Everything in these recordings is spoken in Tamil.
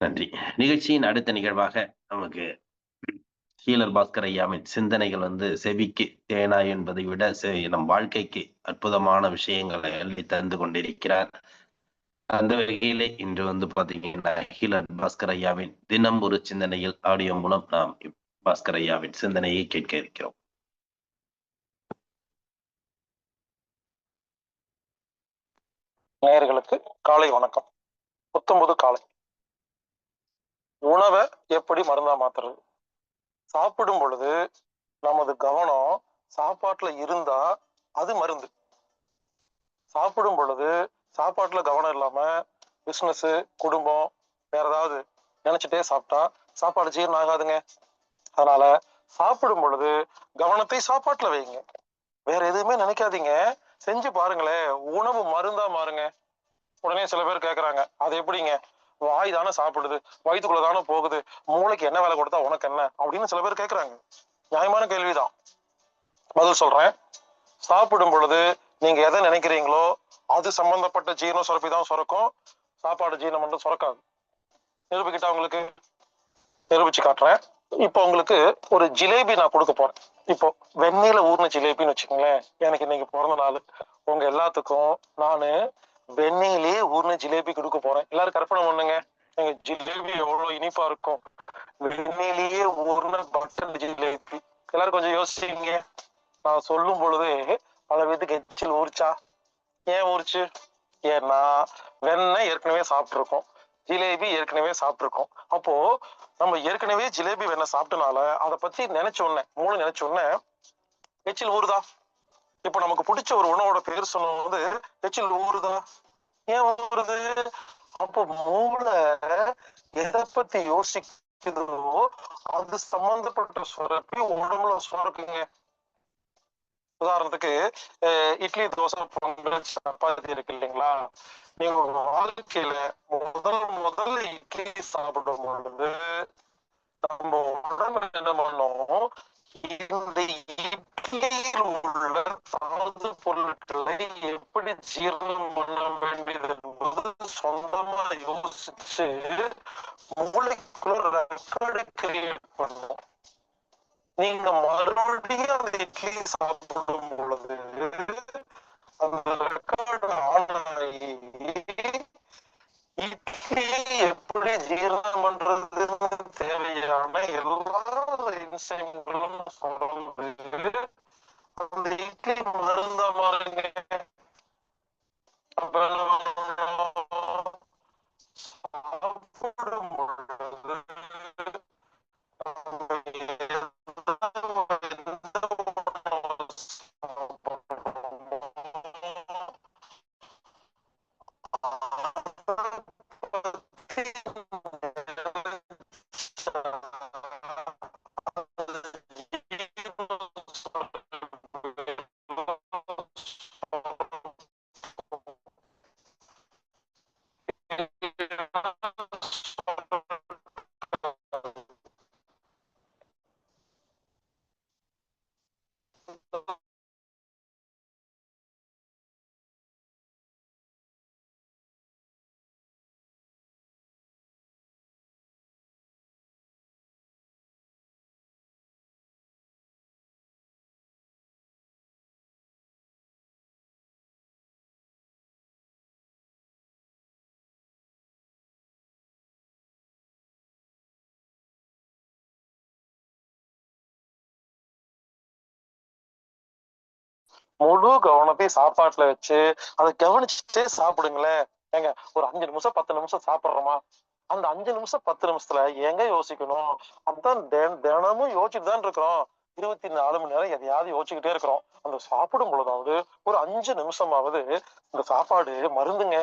நன்றி. நிகழ்ச்சியின் அடுத்த நிகழ்வாக நமக்கு ஹீலர் பாஸ்கர் ஐயாவின் சிந்தனைகள் செவிக்கு தேனா என்பதை விட நம் வாழ்க்கைக்கு அற்புதமான விஷயங்களை அள்ளி தந்து கொண்டிருக்கிறார். அந்த வகையிலே இன்று பாத்தீங்கன்னா ஹீலர் பாஸ்கர் ஐயாவின் தினம் ஒரு சிந்தனையில் ஆடியோ மூலம் நாம் பாஸ்கர் ஐயாவின் சிந்தனையை கேட்க இருக்கிறோம். நேயர்களுக்கு காலை வணக்கம். புத்தம்புது காலை. உணவை எப்படி மருந்தா மாத்துறது? சாப்பிடும் பொழுது நமது கவனம் சாப்பாட்டுல இருந்தா அது மருந்து. சாப்பிடும் பொழுது சாப்பாட்டுல கவனம் இல்லாம பிசினஸ், குடும்பம், வேற ஏதாவது நினைச்சிட்டே சாப்பிட்டா சாப்பாடு ஜீரணம் ஆகாதுங்க. அதனால சாப்பிடும் பொழுது கவனத்தை சாப்பாட்டுல வைங்க, வேற எதுவுமே நினைக்காதீங்க. செஞ்சு பாருங்களேன், உணவு மருந்தா மாறுங்க. உடனே சில பேர் கேட்கறாங்க, அது எப்படிங்க? வாய் தானே சாப்பிடுது, வயிற்றுக்குள்ள தானே போகுது, மூளைக்கு என்ன வேலை கொடுத்தா உனக்கு என்ன அப்படின்னு சில பேர் கேட்கறாங்க. நியாயமான கேள்விதான், பதில் சொல்றேன். சாப்பிடும் பொழுது நீங்க எதை நினைக்கிறீங்களோ அது சம்பந்தப்பட்ட ஜீரண சுரப்பி தான் சுரக்கும், சாப்பாடு ஜீரணம் மட்டும் சுரக்காது. நிரூபிக்கிட்டா உங்களுக்கு நிரூபிச்சு காட்டுறேன். இப்போ உங்களுக்கு ஒரு ஜிலேபி நான் கொடுக்க போறேன். இப்போ வெந்நீல ஊர்ன ஜிலேபின்னு வச்சுக்கோங்களேன். எனக்கு இன்னைக்கு பிறந்த நாள். உங்க எல்லாத்துக்கும் நானு வெந்நீலே ஊர்ன ஜிலேபி கொடுக்க போறேன். எல்லாரும் கற்பனை பண்ணுங்க, எங்க ஜிலேபி எவ்வளவு இனிப்பா இருக்கும். வெந்நீலேயே ஊர்ன பட்டர் ஜிலேபி. எல்லாரும் கொஞ்சம் யோசிச்சீங்க. நான் சொல்லும் பொழுது பல பேத்துக்கு எச்சில் ஊறிச்சா? ஏன் ஊறிச்சு? ஏன்னா வெண்ணெய் ஏற்கனவே சாப்பிட்டுருக்கோம், ஜிலேபி ஏற்கனவே சாப்பிட்டுருக்கோம். அப்போ நம்ம ஏற்கனவே ஜிலேபி வெண்ணெய் சாப்பிட்டனால அதை பத்தி நினைச்ச உடனே, மூணு நினைச்ச உடனே எச்சில் ஊறுதா? இப்ப நமக்கு பிடிச்ச ஒரு உணவோட பேர் சொன்னது எச்சில் ஊறுதா? ஏன் ஊறுது? அப்போ மூளை எதை பத்தி யோசிக்குதோ அது சம்பந்தப்பட்ட சுரப்பி உடம்புல சுரக்குங்க. உதாரணத்துக்கு இட்லி, தோசை, பொங்கல், சப்பாத்தி இருக்கு இல்லைங்களா? நீங்க வாழ்க்கையில முதல்ல இட்லி சாப்பிடும் பொழுது நம்ம உடம்பு என்ன பண்ணோம், இந்த இட்லியில் உள்ள தாது பொருட்களை எப்படி ஜீரணம் பண்ண வேண்டியது என்பது சொந்தமா யோசிச்சு மூளைக்குள்ள ரெக்கார்டு கிரியேட் பண்ணும். நீங்க மறுபடியும் அந்த இட்லி சாப்பிடும் பொழுது அந்த ரெக்கார்டு ஆன் ஆகி இட்லி எப்படி ஜீரணம் பண்றதுன்னு தேவையான எல்லா இன்சைம்களும் சொல்றது அந்த இட்லி மருந்த மாறுங்க. சாப்பிடும் பொழுது முழு கவனத்தை சாப்பாட்டுல வச்சு அதை கவனிச்சுட்டே சாப்பிடுங்களேன். ஏங்க ஒரு 5 நிமிஷம் 10 நிமிஷம் சாப்பிடுறோமா, அந்த 5 நிமிஷம் 10 நிமிஷத்துல எங்க யோசிக்கணும்? அதான் தினமும் யோசிச்சுட்டு தான் இருக்கிறோம். 24 மணி நேரம் எதையாவது யோசிச்சுக்கிட்டே இருக்கிறோம். அந்த சாப்பிடும் பொழுதாவது ஒரு 5 நிமிஷமாவது இந்த சாப்பாடு மருந்துங்க.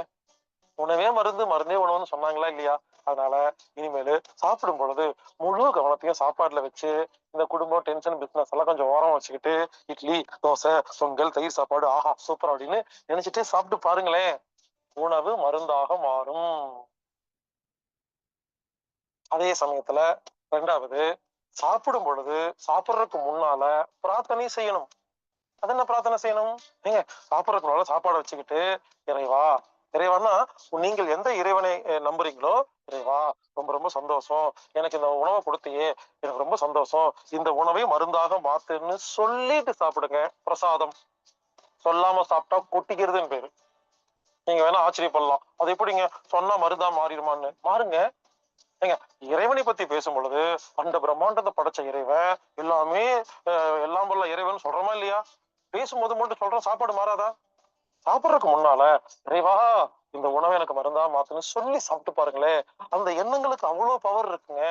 உணவே மருந்து, மருந்தே உணவுன்னு சொன்னாங்களா இல்லையா? அதனால இனிமேல் சாப்பிடும் பொழுது முழு கவனத்தையும் சாப்பாடுல வச்சு இந்த குடும்பம், டென்ஷன், பிசினஸ் எல்லாம் கொஞ்சம் ஓரம் வச்சுக்கிட்டு இட்லி, தோசை, பொங்கல், தயிர் சாப்பாடு, ஆஹா சூப்பர் அப்படின்னு நினைச்சிட்டே சாப்பிட்டு பாருங்களேன், உணவு மருந்தாக மாறும். அதே சமயத்துல ரெண்டாவது, சாப்பிடும் பொழுது சாப்பிட்றதுக்கு முன்னால பிரார்த்தனை செய்யணும். அது என்ன பிரார்த்தனை செய்யணும்? நீங்க சாப்பிட்றதுக்கு முன்னால சாப்பாடை வச்சுக்கிட்டு இறைவா, இறைவானா நீங்கள் எந்த இறைவனை நம்புறீங்களோ, இறைவா ரொம்ப சந்தோஷம், எனக்கு இந்த உணவை கொடுத்தியே எனக்கு ரொம்ப சந்தோஷம், இந்த உணவை மருந்தாக மாத்துன்னு சொல்லிட்டு சாப்பிடுங்க. பிரசாதம். சொல்லாம சாப்பிட்டா கொட்டிக்கிறதுன்னு பேரு. நீங்க வேணா ஆச்சரியப்படலாம், அது எப்படிங்க சொன்னா மருந்தா மாறிடுமான்னு. மாறுங்க. ஏங்க, இறைவனை பத்தி பேசும் பொழுது அந்த பிரம்மாண்டத்தை படைச்ச இறைவன் எல்லாமே எல்லாம் வல்ல இறைவன் சொல்றோமா இல்லையா? பேசும்போது மட்டும் சொல்றோம், சாப்பாடு மாறாதா? சாப்பிடறதுக்கு முன்னால இறைவா இந்த உணவை எனக்கு மருந்தா மாத்துன்னு சொல்லி சாப்பிட்டு பாருங்களேன். அந்த எண்ணங்களுக்கு அவ்வளவு பவர் இருக்குங்க.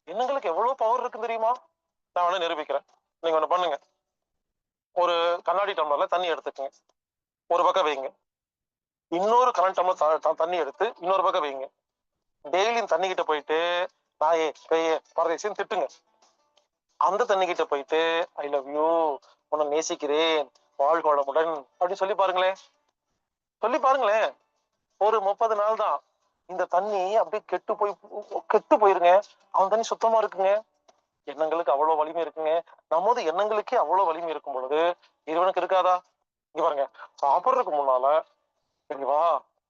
எண்ணங்களுக்கு எவ்வளவு பவர் இருக்குன்னு தெரியுமா? நான் வேணா நிரூபிக்கிறேன். நீங்க ஒண்ணு பண்ணுங்க. ஒரு கண்ணாடி டம்ளர்ல தண்ணி எடுத்துக்கங்க, ஒரு பக்கம் வைங்க. இன்னொரு கண்ணாடி டம்ளர் தண்ணி எடுத்து இன்னொரு பக்கம் வைங்க. டெய்லியும் தண்ணி கிட்ட போயிட்டு நாயே பேயே பரதேசின்னு திட்டுங்க. அந்த தண்ணி கிட்ட போயிட்டு ஐ லவ் யூ, உன்னை நேசிக்கிறேன், வாழ்க வளமுடன் அப்படின்னு சொல்லி பாருங்களேன். சொல்லி பாருங்களேன். ஒரு 30 நாள் தான். இந்த தண்ணி அப்படியே கெட்டு போயிருங்க. அவன் தண்ணி சுத்தமா இருக்குங்க. எண்ணங்களுக்கு அவ்வளவு வலிமை இருக்குங்க. நமது எண்ணங்களுக்கே அவ்வளவு வலிமை இருக்கும் பொழுது இறைவனுக்கு இருக்காதா? இங்க பாருங்க, சாப்பிடுறதுக்கு முன்னால வா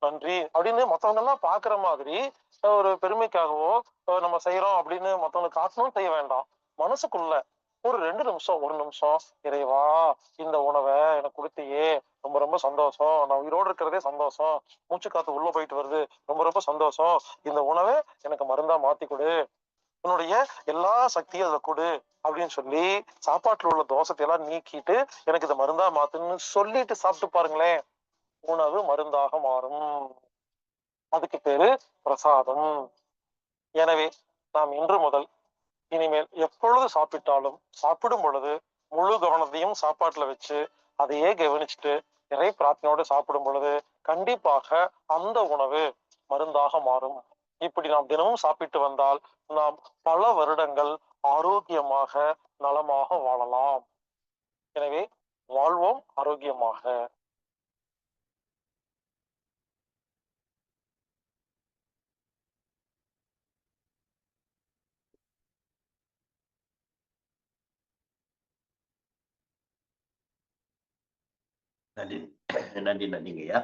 நன்றி அப்படின்னு மத்தவங்க எல்லாம் பாக்குற மாதிரி ஒரு பெருமைக்காகவோ நம்ம செய்யறோம் அப்படின்னு மத்தவங்களுக்கு காட்டணும் செய்ய வேண்டாம். மனசுக்குள்ள ஒரு 2 நிமிஷம் 1 நிமிஷம் இறைவா இந்த உணவை எனக்கு கொடுத்தியே ரொம்ப ரொம்ப சந்தோஷம், நான் உயிரோடு இருக்கிறதே சந்தோஷம், மூச்சு காத்து உள்ள போயிட்டு வருது ரொம்ப ரொம்ப சந்தோஷம், இந்த உணவை எனக்கு மருந்தா மாத்தி கொடு, உன்னுடைய எல்லா சக்தியும் அதை கொடு அப்படின்னு சொல்லி சாப்பாட்டுல உள்ள தோஷத்தை எல்லாம் நீக்கிட்டு எனக்கு இதை மருந்தா மாத்துன்னு சொல்லிட்டு சாப்பிட்டு பாருங்களேன். உணவு மருந்தாக மாறும். அதுக்கு பேரு பிரசாதம். எனவே நாம் இன்று முதல் இனிமேல் எப்பொழுது சாப்பிட்டாலும் சாப்பிடும் பொழுது முழு கவனத்தையும் சாப்பாட்டுல வச்சு அதையே கவனிச்சுட்டு இறை பிரார்த்தனையோடு சாப்பிடும் பொழுது கண்டிப்பாக அந்த உணவு மருந்தாக மாறும். இப்படி நாம் தினமும் சாப்பிட்டு வந்தால் நாம் பல வருடங்கள் ஆரோக்கியமாக நலமாக வாழலாம். எனவே வாழ்வோம் ஆரோக்கியமாக. நன்றி. நன்றிங்க ஐயா.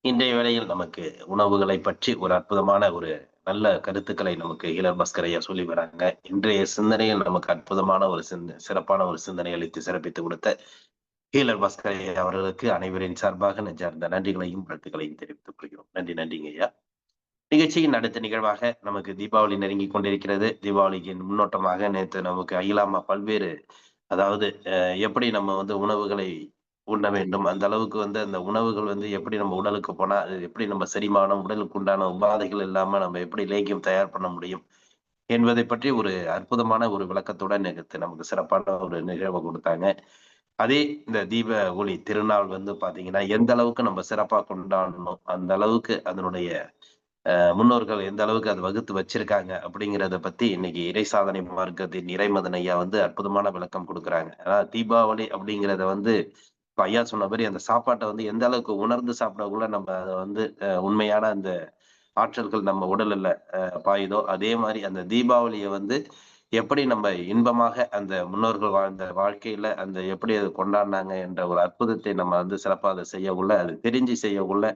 இன்றைய வேளையில் நமக்கு உணவுகளை பற்றி ஒரு அற்புதமான ஒரு நல்ல கருத்துக்களை நமக்கு ஹீலர் பாஸ்கர் ஐயா சொல்லி வராங்க. இன்றைய சிந்தனையில் நமக்கு அற்புதமான ஒரு சிறப்பான ஒரு சிந்தனை அளித்து சிறப்பித்து கொடுத்த ஹீலர் பாஸ்கர் ஐயா அவர்களுக்கு அனைவரின் சார்பாக நெஞ்சார்ந்த நன்றிகளையும் வாழ்த்துக்களையும் தெரிவித்துக் கொள்கிறோம். நன்றிங்க ஐயா. நிகழ்ச்சியின் அடுத்த நிகழ்வாக நமக்கு தீபாவளி நெருங்கி கொண்டிருக்கிறது. தீபாவளிக்கு முன்னோட்டமாக நேற்று நமக்கு அகிலாமா பல்வேறு, அதாவது எப்படி நம்ம வந்து உணவுகளை உண்ண வேண்டும், அந்த அளவுக்கு வந்து அந்த உணவுகள் வந்து எப்படி நம்ம உடலுக்கு போனா அது எப்படி நம்ம செரிமானம், உடலுக்கு உண்டான உபாதைகள் இல்லாம நம்ம எப்படி லேகியம் தயார் பண்ண முடியும் என்பதை பற்றி ஒரு அற்புதமான ஒரு விளக்கத்துடன் நேற்று நமக்கு சிறப்பான ஒரு நிகழ்வை கொடுத்தாங்க. அதே இந்த தீப ஒளி திருநாள் வந்து பாத்தீங்கன்னா எந்த அளவுக்கு நம்ம சிறப்பா கொண்டாடணும், அந்த அளவுக்கு அதனுடைய முன்னோர்கள் எந்த அளவுக்கு அதை வகுத்து வச்சிருக்காங்க அப்படிங்கிறத பத்தி இன்னைக்கு இறை சாதனை மார்க்கத்தின் இறைமதன் ஐயா வந்து அற்புதமான விளக்கம் கொடுக்குறாங்க. அதாவது தீபாவளி அப்படிங்கிறத வந்து இப்ப ஐயா சொன்ன மாதிரி அந்த சாப்பாட்டை வந்து எந்த அளவுக்கு உணர்ந்து சாப்பிடக்குள்ள நம்ம அதை வந்து உண்மையான அந்த ஆற்றல்கள் நம்ம உடல்ல பாயுதோ, அதே மாதிரி அந்த தீபாவளியை வந்து எப்படி நம்ம இன்பமாக அந்த முன்னோர்கள் வாழ்ந்த வாழ்க்கையில அந்த எப்படி அதை கொண்டாடினாங்க என்ற ஒரு அற்புதத்தை நம்ம வந்து சிறப்பாக அதை செய்யக்குள்ள, அது தெரிஞ்சு செய்யக்குள்ள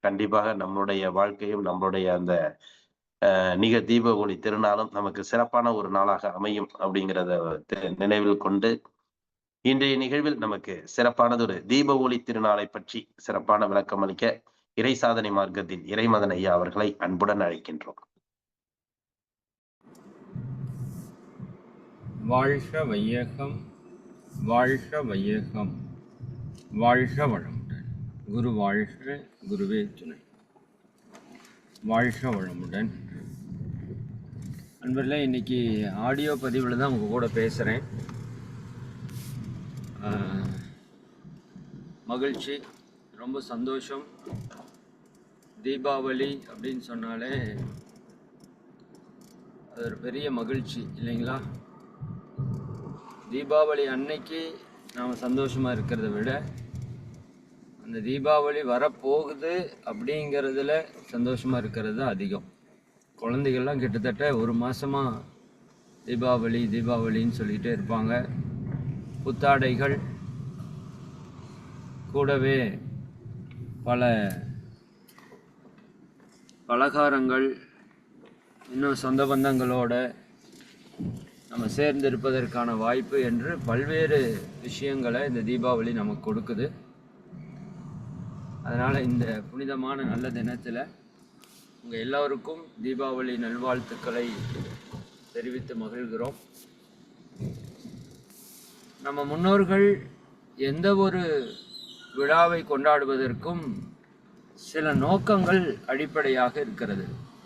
கண்டிப்பாக நம்மளுடைய வாழ்க்கையும் நம்மளுடைய அந்த தீப ஒளி திருநாளும் நமக்கு சிறப்பான ஒரு நாளாக அமையும் அப்படிங்கிறத நினைவில் கொண்டு இன்றைய நிகழ்வில் நமக்கு சிறப்பானது ஒரு தீப ஒளி திருநாளை பற்றி சிறப்பான விளக்கம் அளிக்க இறை சாதனை மார்க்கத்தின் இறைமதன் ஐயா அவர்களை அன்புடன் அழைக்கின்றோம். வாழ்க வையகம், வாழ்க வையகம், வாழ்க வளமுடன். குரு வாழ்க, குருவே துணை. வாழ்க வளமுடன். அன்பர்களே, இன்னைக்கு ஆடியோ பதிவில் தான் உங்கள் கூட பேசுகிறேன். மகிழ்ச்சி, ரொம்ப சந்தோஷம். தீபாவளி அப்படின்னு சொன்னாலே அது ஒரு பெரிய மகிழ்ச்சி இல்லைங்களா? தீபாவளி அன்னைக்கு நாம் சந்தோஷமாக இருக்கிறத விட அந்த தீபாவளி வரப்போகுது அப்படிங்கிறதுல சந்தோஷமாக இருக்கிறது தான் அதிகம். குழந்தைகள்லாம் கிட்டத்தட்ட ஒரு மாதமாக தீபாவளின்னு சொல்லிகிட்டே இருப்பாங்க. புத்தாடைகள் கூடவே பல பலகாரங்கள், இன்னும் சொந்த பந்தங்களோட நம்ம சேர்ந்து இருப்பதற்கான வாய்ப்பு என்று பல்வேறு விஷயங்களை இந்த தீபாவளி நமக்கு கொடுக்குது. அதனால் இந்த புனிதமான நல்ல தினத்தில் உங்கள் எல்லோருக்கும் தீபாவளி நல்வாழ்த்துக்களை தெரிவித்து மகிழ்கிறோம். நம்ம முன்னோர்கள் எந்த ஒரு விழாவை கொண்டாடுவதற்கும் சில நோக்கங்கள் அடிப்படையாக இருக்கிறது.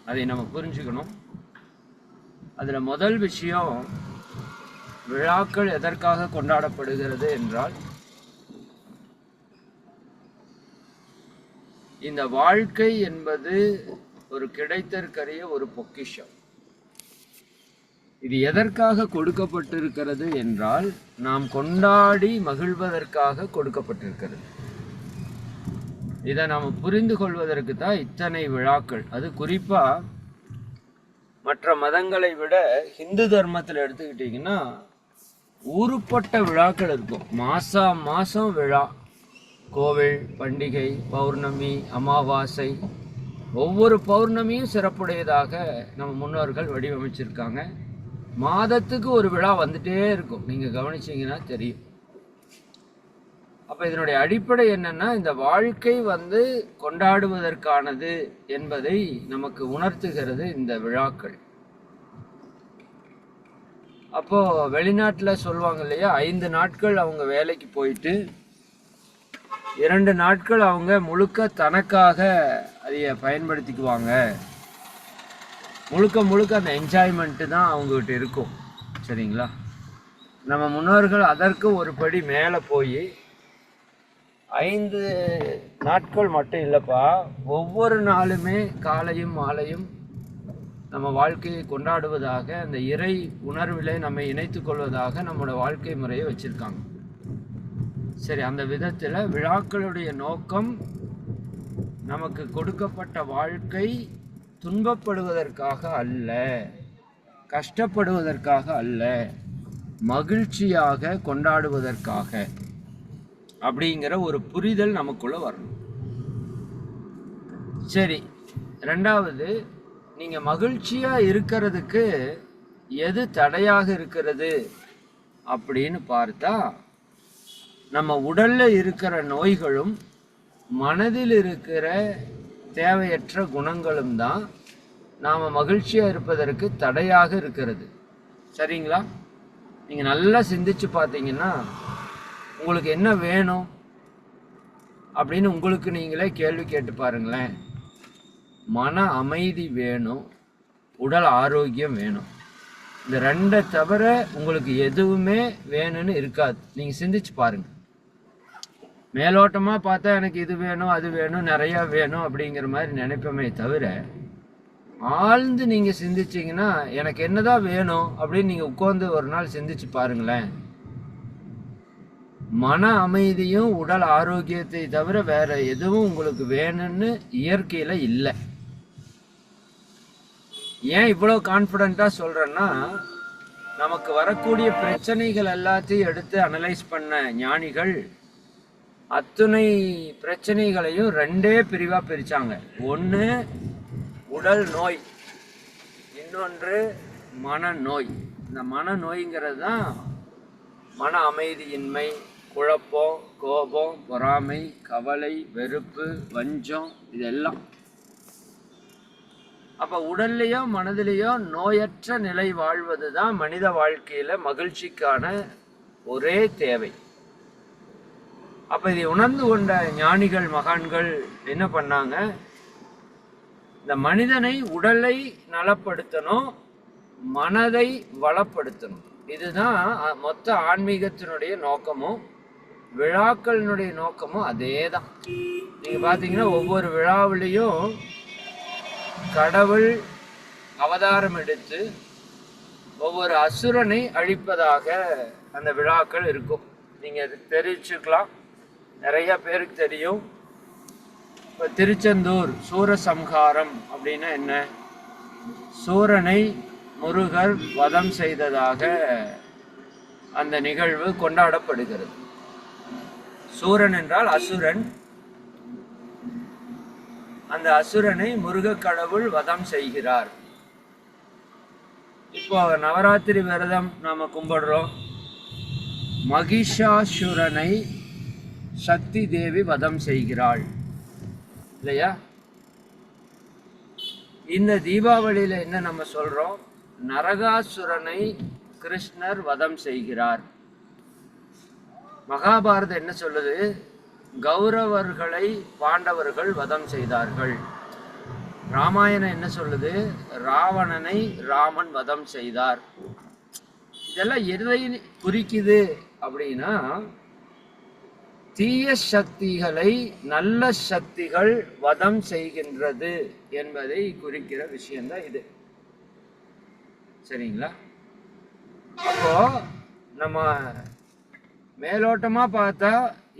அதை நம்ம புரிஞ்சுக்கணும். அதில் முதல் விஷயம், விழாக்கள் எதற்காக கொண்டாடப்படுகிறது என்றால், இந்த வாழ்க்கை என்பது ஒரு கிடைத்தற்கரிய ஒரு பொக்கிஷம். இது எதற்காக கொடுக்கப்பட்டிருக்கிறது என்றால், நாம் கொண்டாடி மகிழ்வதற்காக கொடுக்கப்பட்டிருக்கிறது. இதை நாம் புரிந்து கொள்வதற்கு தான் இத்தனை விழாக்கள். அது குறிப்பா மற்ற மதங்களை விட ஹிந்து தர்மத்தில் எடுத்துக்கிட்டிங்கன்னா ஊருப்பட்ட விழாக்கள் இருக்கும். மாதம் விழா, கோவில், பண்டிகை, பௌர்ணமி, அமாவாசை, ஒவ்வொரு பௌர்ணமியும் சிறப்புடையதாக நம்ம முன்னோர்கள் வடிவமைச்சிருக்காங்க. மாதத்துக்கு ஒரு விழா வந்துட்டே இருக்கும். நீங்கள் கவனிச்சிங்கன்னா தெரியும். அப்போ இதனுடைய அடிப்படை என்னன்னா, இந்த வாழ்க்கை கொண்டாடுவதற்கானது என்பதை நமக்கு உணர்த்துகிறது இந்த விழாக்கள். அப்போ வெளிநாட்டில் சொல்லுவாங்க இல்லையா, 5 நாட்கள் அவங்க வேலைக்கு போயிட்டு 2 நாட்கள் அவங்க முழுக்க தனக்காக அதை பயன்படுத்திக்குவாங்க. முழுக்க அந்த என்ஜாய்மெண்ட்டு தான் அவங்ககிட்ட இருக்கும். சரிங்களா? நம்ம முன்னோர்கள் அதற்கு ஒரு படி மேலே போய் 5 நாட்கள் மட்டும் இல்லைப்பா, ஒவ்வொரு நாளுமே காலையும் மாலையும் நம்ம வாழ்க்கையை கொண்டாடுவதாக, அந்த இறை உணர்விலே நம்மை இணைத்து கொள்வதாக நம்மளோட வாழ்க்கை முறையை வச்சுருக்காங்க. சரி, அந்த விதத்தில் விழாக்களுடைய நோக்கம், நமக்கு கொடுக்கப்பட்ட வாழ்க்கை துன்பப்படுவதற்காக அல்ல, கஷ்டப்படுவதற்காக அல்ல, மகிழ்ச்சியாக கொண்டாடுவதற்காக அப்படிங்கிற ஒரு புரிதல் நமக்குள்ள வரணும். சரி, ரெண்டாவது, நீங்கள் மகிழ்ச்சியாக இருக்கிறதுக்கு எது தடையாக இருக்கிறது அப்படின்னு பார்த்தா, நம்ம உடலில் இருக்கிற நோய்களும் மனதில் இருக்கிற தேவையற்ற குணங்களும் தான் நாம் மகிழ்ச்சியாக இருப்பதற்கு தடையாக இருக்கிறது. சரிங்களா? நீங்கள் நல்லா சிந்திச்சு பார்த்தீங்கன்னா, உங்களுக்கு என்ன வேணும் அப்படின்னு உங்களுக்கு நீங்களே கேள்வி கேட்டு பாருங்களேன். மன அமைதி வேணும், உடல் ஆரோக்கியம் வேணும். இந்த 2 தவிர உங்களுக்கு எதுவுமே வேணும்னு இருக்காது. நீங்கள் சிந்திச்சு பாருங்கள். மேலோட்டமாக பார்த்தா எனக்கு இது வேணும், அது வேணும், நிறையா வேணும் அப்படிங்கிற மாதிரி நினைப்போமே தவிர, ஆழ்ந்து நீங்கள் சிந்திச்சிங்கன்னா எனக்கு என்னதான் வேணும் அப்படின்னு நீங்கள் உட்கார்ந்து ஒரு நாள் சிந்திச்சு பாருங்களேன். மன அமைதியும் உடல் ஆரோக்கியத்தை தவிர வேற எதுவும் உங்களுக்கு வேணும்னு இயற்கையில் இல்லை. ஏன் இவ்வளோ கான்ஃபிடென்ட்டாக சொல்கிறேன்னா, நமக்கு வரக்கூடிய பிரச்சனைகள் எல்லாத்தையும் எடுத்து அனலைஸ் பண்ண ஞானிகள் அத்துணை பிரச்சனைகளையும் 2 பிரிவாக பிரித்தாங்க. ஒன்று உடல் நோய், இன்னொன்று மனநோய். இந்த மனநோய்ங்கிறது தான் மன அமைதியின்மை, குழப்பம், கோபம், பொறாமை, கவலை, வெறுப்பு, வஞ்சம், இதெல்லாம். அப்போ உடல்லையோ மனதிலேயோ நோயற்ற நிலை வாழ்வது தான் மனித வாழ்க்கையில் மகிழ்ச்சிக்கான ஒரே தேவை. அப்போ இதை உணர்ந்து கொண்ட ஞானிகள், மகான்கள் என்ன பண்ணாங்க, இந்த மனிதனை, உடலை நலப்படுத்தணும், மனதை வளப்படுத்தணும். இதுதான் மொத்த ஆன்மீகத்தினுடைய நோக்கமும் விழாக்களினுடைய நோக்கமும் அதே தான். நீங்கள் பார்த்தீங்கன்னா ஒவ்வொரு விழாவிலையும் கடவுள் அவதாரம் எடுத்து ஒவ்வொரு அசுரனை அழிப்பதாக அந்த விழாக்கள் இருக்கும். நீங்கள் தெரிவிச்சுக்கலாம், நிறைய பேருக்கு தெரியும். இப்போ திருச்செந்தூர் சூரசம்ஹாரம் அப்படின்னா என்ன? சூரனை முருகர் வதம் செய்ததாக அந்த நிகழ்வு கொண்டாடப்படுகிறது. சூரன் என்றால் அசுரன். அந்த அசுரனை முருக கடவுள் வதம் செய்கிறார். இப்போ நவராத்திரி விரதம் நாம கும்பிடுறோம். மகிஷாசுரனை சக்தி தேவி வதம் செய்கிறாள் இல்லையா? இந்த தீபாவளியில என்ன நம்ம சொல்றோம்? நரகாசுரனை கிருஷ்ணர் வதம் செய்கிறார். மகாபாரதம் என்ன சொல்லுது? கௌரவர்களை பாண்டவர்கள் வதம் செய்தார்கள். ராமாயணம் என்ன சொல்லுது? ராவணனை ராமன் வதம் செய்தார். இதெல்லாம் எதை குறிக்குது அப்படின்னா, தீய சக்திகளை நல்ல சக்திகள் வதம் செய்கின்றது என்பதை குறிக்கிற விஷயம்தான் இது. சரிங்களா? அப்போ நம்ம மேலோட்டமா பார்த்தா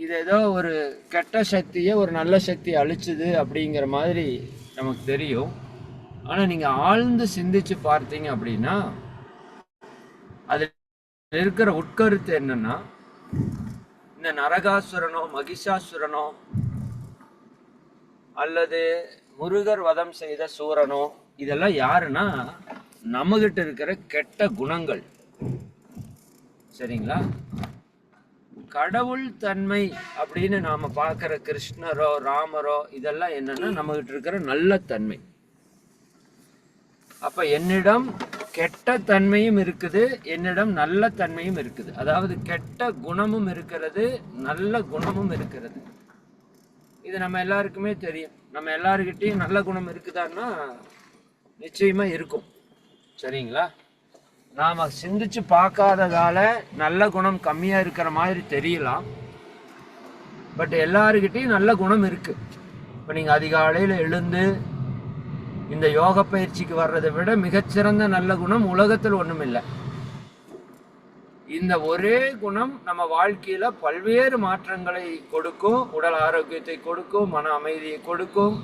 இது ஏதோ ஒரு கெட்ட சக்தியை ஒரு நல்ல சக்தியை அழிச்சுது அப்படிங்கிற மாதிரி நமக்கு தெரியும். ஆனா நீங்க ஆழ்ந்து சிந்திச்சு பார்த்தீங்க அப்படின்னா அது இருக்கிற உட்கருத்து என்னன்னா, இந்த நரகாசுரனோ மகிஷாசுரனோ அல்லது முருகர் வதம் செய்த சூரனோ இதெல்லாம் யாருன்னா நம்மகிட்ட இருக்கிற கெட்ட குணங்கள். சரிங்களா? கடவுள் தன்மை அப்படின்னு நாம பார்க்கிற கிருஷ்ணரோ ராமரோ இதெல்லாம் என்னன்னா நம்மகிட்ட இருக்கிற நல்ல தன்மை. அப்ப என்னிடம் கெட்ட தன்மையும் இருக்குது, என்னிடம் நல்ல தன்மையும் இருக்குது. அதாவது கெட்ட குணமும் இருக்கிறது, நல்ல குணமும் இருக்கிறது. இது நம்ம எல்லாருக்குமே தெரியும். நம்ம எல்லாருக்கிட்டையும் நல்ல குணம் இருக்குதான்னா நிச்சயமா இருக்கும். சரிங்களா? நாம சிந்திச்சு பார்க்காததால நல்ல குணம் கம்மியா இருக்கிற மாதிரி தெரியலாம். பட் எல்லாருக்கிட்டையும் நல்ல குணம் இருக்கு. இப்போ நீங்க அதிகாலையில எழுந்து இந்த யோக பயிற்சிக்கு வர்றதை விட மிகச்சிறந்த நல்ல குணம் உலகத்தில் ஒண்ணும் இல்லை. இந்த ஒரே குணம் நம்ம வாழ்க்கையில பல்வேறு மாற்றங்களை கொடுக்கும். உடல் ஆரோக்கியத்தை கொடுக்கும், மன அமைதியை கொடுக்கும்,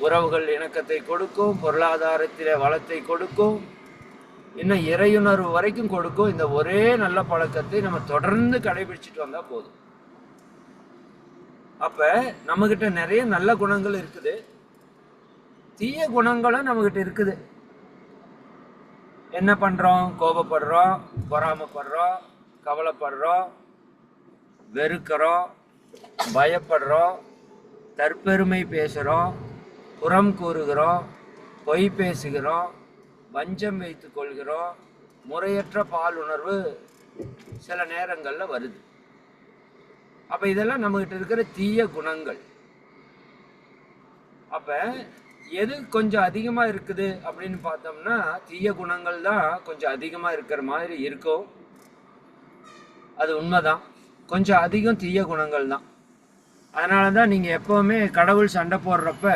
உறவுகள் இணக்கத்தை கொடுக்கும், பொருளாதாரத்திலே வளத்தை கொடுக்கும், இன்னும் இறையுணர்வு வரைக்கும் கொடுக்கும். இந்த ஒரே நல்ல பழக்கத்தை நம்ம தொடர்ந்து கடைபிடிச்சிட்டு வந்தா போதும். அப்ப நம்ம கிட்ட நிறைய நல்ல குணங்கள் இருக்குது, தீய குணங்களும் நம்ம கிட்ட இருக்குது. என்ன பண்றோம்? கோபப்படுறோம், பொறாமப்படுறோம், கவலைப்படுறோம், வெறுக்கிறோம், பயப்படுறோம், தற்பெருமை பேசுறோம், புறம் கூறுகிறோம், பொய் பேசுகிறோம், வஞ்சம் வைத்துக் கொள்கிறோம், முறையற்ற பாலுணர்வு சில நேரங்கள்ல வருது. அப்ப இதெல்லாம் நம்ம கிட்ட இருக்கிற தீய குணங்கள். அப்ப எது கொஞ்சம் அதிகமா இருக்குது அப்படின்னு பார்த்தோம்னா தீய குணங்கள் தான் கொஞ்சம் அதிகமா இருக்கிற மாதிரி இருக்கும். அது உண்மைதான், கொஞ்சம் அதிகம் தீய குணங்கள் தான். அதனாலதான் நீங்க எப்பவுமே கடவுள் சண்டை போடுறப்ப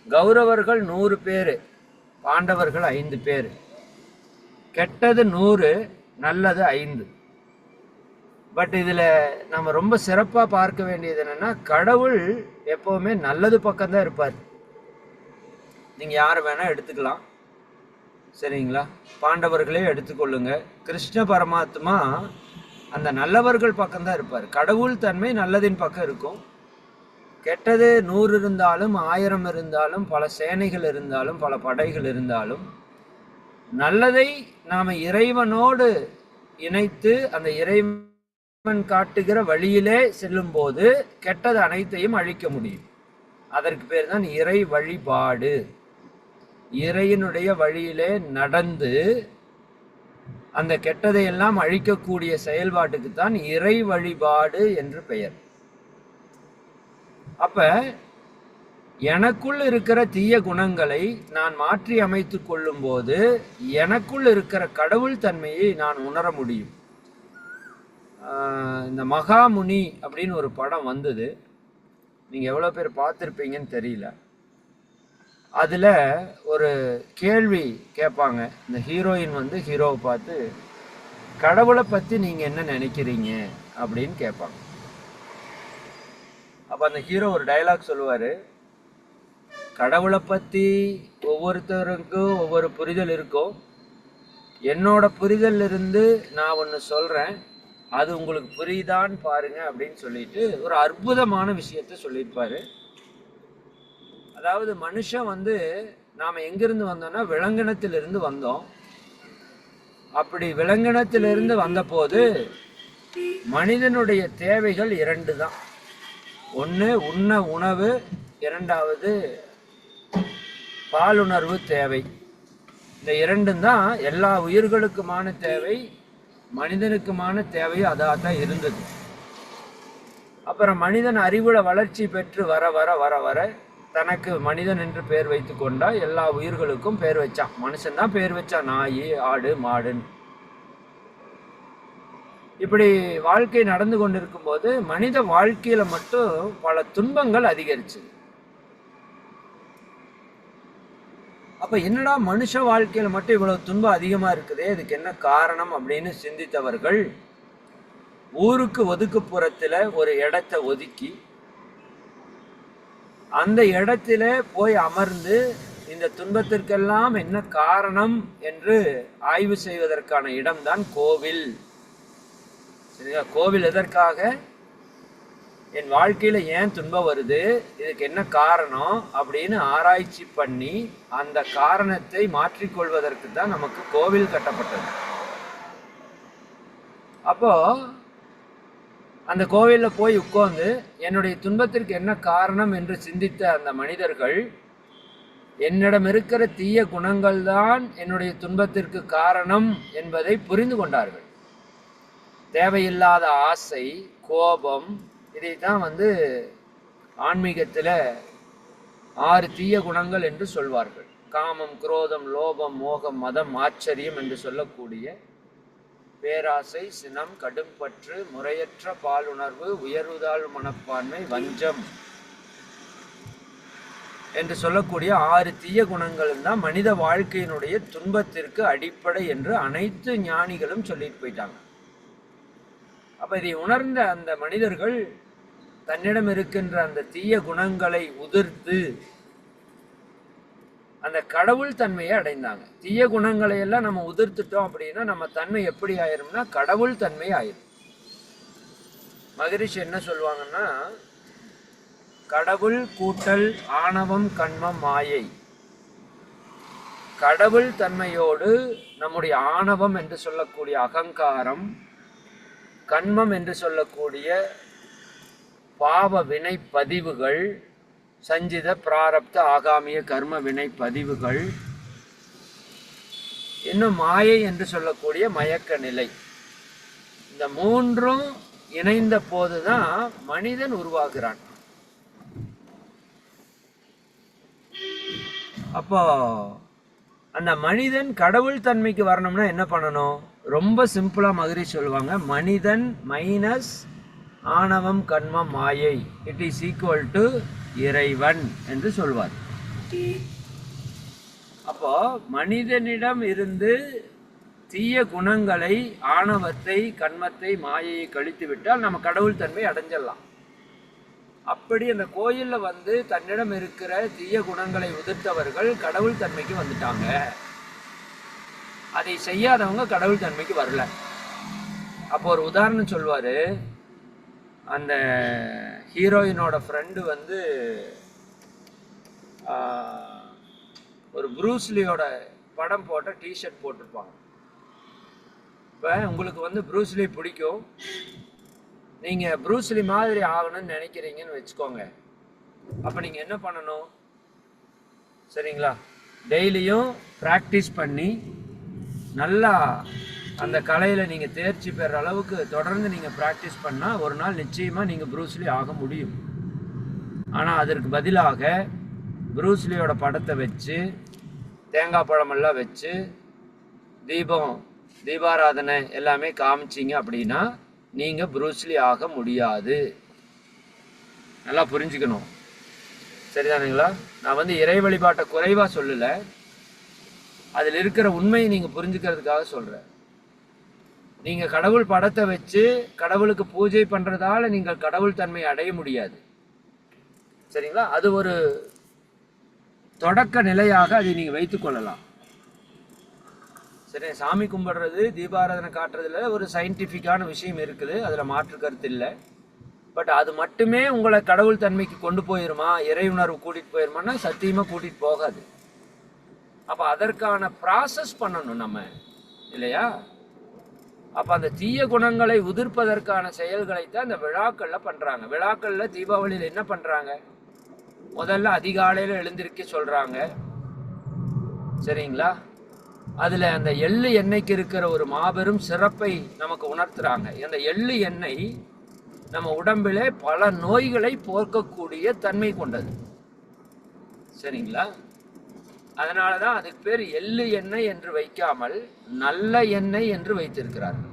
கௌரவர்கள் 100 பேரு, பாண்டவர்கள் 5 பேர். கெட்டது 100, நல்லது 5. பட் இதுல நம்ம ரொம்ப சிறப்பா பார்க்க வேண்டியது என்னன்னா, கடவுள் எப்பவுமே நல்லது பக்கம்தான் இருப்பார். நீங்க யாரை வேணா எடுத்துக்கலாம். சரிங்களா? பாண்டவர்களே எடுத்துக்கொள்ளுங்க. கிருஷ்ண பரமாத்மா அந்த நல்லவர்கள் பக்கம்தான் இருப்பார். கடவுள் தன்மை நல்லதின் பக்கம் இருக்கும். கெட்டது 100 இருந்தாலும் 1000 இருந்தாலும் பல சேனைகள் இருந்தாலும் பல படைகள் இருந்தாலும் நல்லதை நாம இறைவனோடு இணைத்து அந்த இறைவன் காட்டுகிற வழியிலே செல்லும் போது கெட்டது அனைத்தையும் அழிக்க முடியும். அதற்கு பேர் தான் இறை வழிபாடு. இறையினுடைய வழியிலே நடந்து அந்த கெட்டதை எல்லாம் அழிக்கக்கூடிய செயல்பாட்டுக்கு தான் இறை வழிபாடு என்று பெயர். அப்ப எனக்குள் இருக்கிற தீய குணங்களை நான் மாற்றி அமைத்துக் கொள்ளும் போது எனக்குள் இருக்கிற கடவுள் தன்மையை நான் உணர முடியும். இந்த மகாமுனி அப்படின்னு ஒரு படம் வந்தது, நீங்க எவ்வளவு பேர் பார்த்துருப்பீங்கன்னு தெரியல. அதுல ஒரு கேள்வி கேட்பாங்க. இந்த ஹீரோயின் வந்து ஹீரோவை பார்த்து கடவுளை பத்தி நீங்க என்ன நினைக்கிறீங்க அப்படின்னு கேட்பாங்க. அப்ப அந்த ஹீரோ ஒரு டயலாக் சொல்லுவாரு, கடவுளை பத்தி ஒவ்வொருத்தருக்கும் ஒவ்வொரு புரிதல் இருக்கும், என்னோட புரிதல் இருந்து நான் ஒன்று சொல்றேன், அது உங்களுக்கு புரியுதான்னு பாருங்க அப்படின்னு சொல்லிட்டு ஒரு அற்புதமான விஷயத்த சொல்லியிருப்பாரு. அதாவது மனுஷன் வந்து நாம எங்கிருந்து வந்தோம்னா விலங்கினத்திலிருந்து வந்தோம். அப்படி விலங்கினத்திலிருந்து வந்தபோது மனிதனுடைய தேவைகள் 2 தான். ஒன்று உண்ண உணவு, இரண்டாவது பாலுணர்வு தேவை. இந்த 2 தான் எல்லா உயிர்களுக்குமான தேவை, மனிதனுக்குமான தேவை அதாக தான் இருந்தது. அப்புறம் மனிதன் அறிவுல வளர்ச்சி பெற்று வர வர வர வர தனக்கு மனிதன் என்று பேர் வைத்து கொண்டா எல்லா உயிர்களுக்கும் பேர் வச்சான். மனுஷன் தான் பேர் வச்சான், நாய், ஆடு, மாடுன்னு. இப்படி வாழ்க்கை நடந்து கொண்டிருக்கும் போது மனித வாழ்க்கையில மட்டும் பல துன்பங்கள் அதிகரிச்சு. அப்ப என்னடா மனுஷ வாழ்க்கையில மட்டும் இவ்வளவு துன்பம் அதிகமா இருக்குதே, இதுக்கு என்ன காரணம் அப்படின்னு சிந்தித்தவர்கள் ஊருக்கு ஒதுக்குப்புறத்துல ஒரு இடத்தை ஒதுக்கி அந்த இடத்துல போய் அமர்ந்து இந்த துன்பத்திற்கெல்லாம் என்ன காரணம் என்று ஆய்வு செய்வதற்கான இடம்தான் கோவில். சரியா? கோவில் எதற்காக? என் வாழ்க்கையில ஏன் துன்பம் வருது, இதுக்கு என்ன காரணம் அப்படின்னு ஆராய்ச்சி பண்ணி அந்த காரணத்தை மாற்றிக்கொள்வதற்கு தான் நமக்கு கோவில் கட்டப்பட்டது. அப்போ அந்த கோவில்ல போய் உட்கார்ந்து என்னுடைய துன்பத்திற்கு என்ன காரணம் என்று சிந்தித்த அந்த மனிதர்கள் என்னிடம் இருக்கிற தீய குணங்கள் தான் என்னுடைய துன்பத்திற்கு காரணம் என்பதை புரிந்து கொண்டார்கள். தேவையில்லாத ஆசை, கோபம், இதைத்தான் ஆன்மீகத்தில் 6 தீய குணங்கள் என்று சொல்வார்கள். காமம், குரோதம், லோபம், மோகம், மதம், ஆச்சரியம் என்று சொல்லக்கூடிய பேராசை, சினம், கடும்பற்று, முறையற்ற பாலுணர்வு, உயர்வுதாழ் மனப்பான்மை, வஞ்சம் என்று சொல்லக்கூடிய 6 தீய குணங்கள் தான் மனித வாழ்க்கையினுடைய துன்பத்திற்கு அடிப்படை என்று அனைத்து ஞானிகளும் சொல்லிட்டு போயிட்டாங்க. அப்ப இதை உணர்ந்த அந்த மனிதர்கள் தன்னிடம் இருக்கின்ற அந்த தீய குணங்களை உதிர்த்து அந்த கடவுள் தன்மையை அடைந்தாங்க. தீய குணங்களை எல்லாம் நம்ம உதிர்த்துட்டோம் அப்படின்னா நம்ம தன்மை எப்படி ஆயிரும்னா கடவுள் தன்மை ஆயிரும். மகரிஷி என்ன சொல்லுவாங்கன்னா, கடவுள் கூட்டல் ஆணவம் கண்மம் மாயை. கடவுள் தன்மையோடு நம்முடைய ஆணவம் என்று சொல்லக்கூடிய அகங்காரம், கண்மம் என்று சொல்லக்கூடிய பாவ வினை பதிவுகள், சஞ்சித பிராரப்த ஆகாமிய கர்ம வினை பதிவுகள், இன்னும் மாயை என்று சொல்லக்கூடிய மயக்க நிலை, இந்த 3ம் இணைந்த போதுதான் மனிதன் உருவாகிறான். அப்போ அந்த மனிதன் கடவுள் தன்மைக்கு வரணும்னா என்ன பண்ணணும்? ரொம்ப சிம்பிளா மகரிஷி சொல்லுவாங்க, மனிதன் மைனஸ் ஆணவம் கண்மம் மாயை இட் இஸ் ஈக்குவல் டு இறைவன் என்று சொல்வார். அப்போ மனிதனிடம் இருந்து தீய குணங்களை, ஆணவத்தை, கண்மத்தை, மாயையை கழித்து விட்டால் நம்ம கடவுள் தன்மை அடைஞ்சிடலாம். அப்படி அந்த கோயில்ல தன்னிடம் இருக்கிற தீய குணங்களை உதிர்த்தவர்கள் கடவுள் தன்மைக்கு வந்துட்டாங்க. அதை செய்யாதவங்க கடவுள் தன்மைக்கு வரல. அப்போ ஒரு உதாரணம் சொல்வாரு. அந்த ஹீரோயினோட ஃப்ரெண்டு ஒரு ப்ரூஸ்லியோட படம் போட்ட டிஷர்ட் போட்டிருப்பாங்க. இப்போ உங்களுக்கு ப்ரூஸ்லி பிடிக்கும், நீங்கள் ப்ரூஸ்லி மாதிரி ஆகணும்னு நினைக்கிறீங்கன்னு வச்சுக்கோங்க. அப்போ நீங்கள் என்ன பண்ணணும்? சரிங்களா? டெய்லியும் ப்ராக்டிஸ் பண்ணி நல்லா அந்த கலையில் நீங்கள் தேர்ச்சி பெற அளவுக்கு தொடர்ந்து நீங்கள் ப்ராக்டிஸ் பண்ணால் ஒரு நாள் நிச்சயமாக நீங்கள் ப்ரூஸ்லி ஆக முடியும். ஆனால் அதற்கு பதிலாக ப்ரூஸ்லியோட படத்தை வச்சு, தேங்காய் பழமெல்லாம் வச்சு, தீபாராதனை எல்லாமே காமிச்சிங்க அப்படின்னா நீங்கள் ப்ரூஸ்லி ஆக முடியாது. நல்லா புரிஞ்சுக்கணும். சரிதானுங்களா? நான் இறை வழிபாட்டை குறைவாக சொல்லலை, அதில் இருக்கிற உண்மையை நீங்கள் புரிஞ்சுக்கிறதுக்காக சொல்கிறேன். நீங்கள் கடவுள் படத்தை வச்சு கடவுளுக்கு பூஜை பண்ணுறதால நீங்கள் கடவுள் தன்மை அடைய முடியாது. சரிங்களா? அது ஒரு தொடக்க நிலையாக அதை நீங்கள் வைத்துக்கொள்ளலாம். சரி, சாமி கும்பிடுறது, தீபாராதனை காட்டுறதுல ஒரு சயின்டிஃபிக்கான விஷயம் இருக்குது, அதில் மாற்று கருத்து இல்லை. பட் அது மட்டுமே உங்களை கடவுள் தன்மைக்கு கொண்டு போயிருமா, இறை உணர்வு கூட்டிகிட்டு போயிருமான்னா சத்தியமாக கூட்டிகிட்டு போகாது. அப்போ அதற்கான ப்ராசஸ் பண்ணணும். நம்ம இல்லையா? அப்ப அந்த தீய குணங்களை உதிர்ப்பதற்கான செயல்களை தான் இந்த விழாக்கள்ல பண்றாங்க. விழாக்கள்ல தீபாவளியில என்ன பண்றாங்க? முதல்ல அதிகாலையில எழுந்திருக்க சொல்றாங்க, சரிங்களா? அதுல அந்த எள்ளு எண்ணெய்க்கு இருக்கிற ஒரு மாபெரும் சிறப்பை நமக்கு உணர்த்துறாங்க. அந்த எள்ளு எண்ணெய் நம்ம உடம்பிலே பல நோய்களை போக்கக்கூடிய தன்மை கொண்டது, சரிங்களா? அதனாலதான் அதுக்கு பேர் எள்ளு எண்ணெய் என்று வைக்காமல் நல்ல எண்ணெய் என்று வைத்திருக்கிறார்கள்.